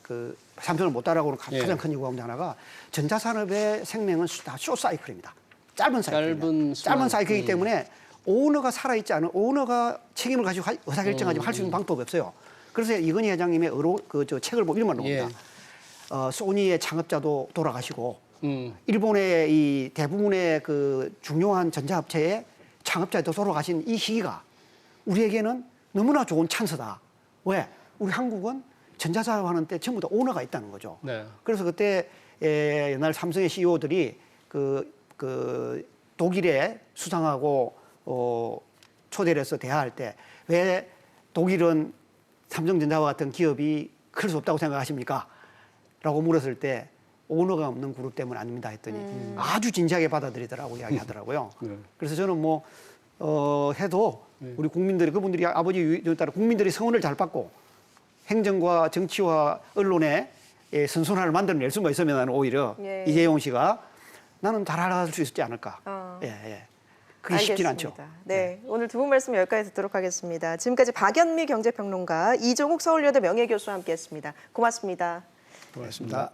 [SPEAKER 4] 그 삼성을 못 따라가는 가장 큰 이유 가운데 하나가 전자산업의 생명은 다 숏사이클입니다. 짧은 사이클입니다. 짧은 사이클이기 때문에 오너가 살아있지 않은, 오너가 책임을 가지고 의사결정하지 할 수 있는 방법이 없어요. 그래서 이건희 회장님의 책을 보고 이런 말 나옵니다. 소니의 창업자도 돌아가시고 일본의 이 대부분의 그 중요한 전자업체의 창업자도 돌아가신 이 시기가 우리에게는 너무나 좋은 찬스다. 왜? 우리 한국은 전자사업 하는 때 전부 다 오너가 있다는 거죠.
[SPEAKER 1] 네.
[SPEAKER 4] 그래서 그때 옛날 삼성의 CEO들이 그 독일에 수상하고 초대를 해서 대화할 때 왜 독일은 삼성전자와 같은 기업이 클 수 없다고 생각하십니까? 라고 물었을 때 오너가 없는 그룹 때문 아닙니다 했더니 아주 진지하게 받아들이더라고 이야기하더라고요. 그래서 저는 뭐 해도 우리 국민들이, 그분들이 아버지 유전에 따라 국민들이 성원을 잘 받고 행정과 정치와 언론의 선순환을 만들어낼 수만 있으면 나는 오히려 이재용 씨가 나는 잘할 수 있지 않을까. 그게 쉽진 않죠.
[SPEAKER 2] 네, 오늘 두 분 말씀 여기까지 듣도록 하겠습니다. 지금까지 박연미 경제평론가, 이종욱 서울여대 명예교수와 함께했습니다. 고맙습니다.
[SPEAKER 4] 고맙습니다.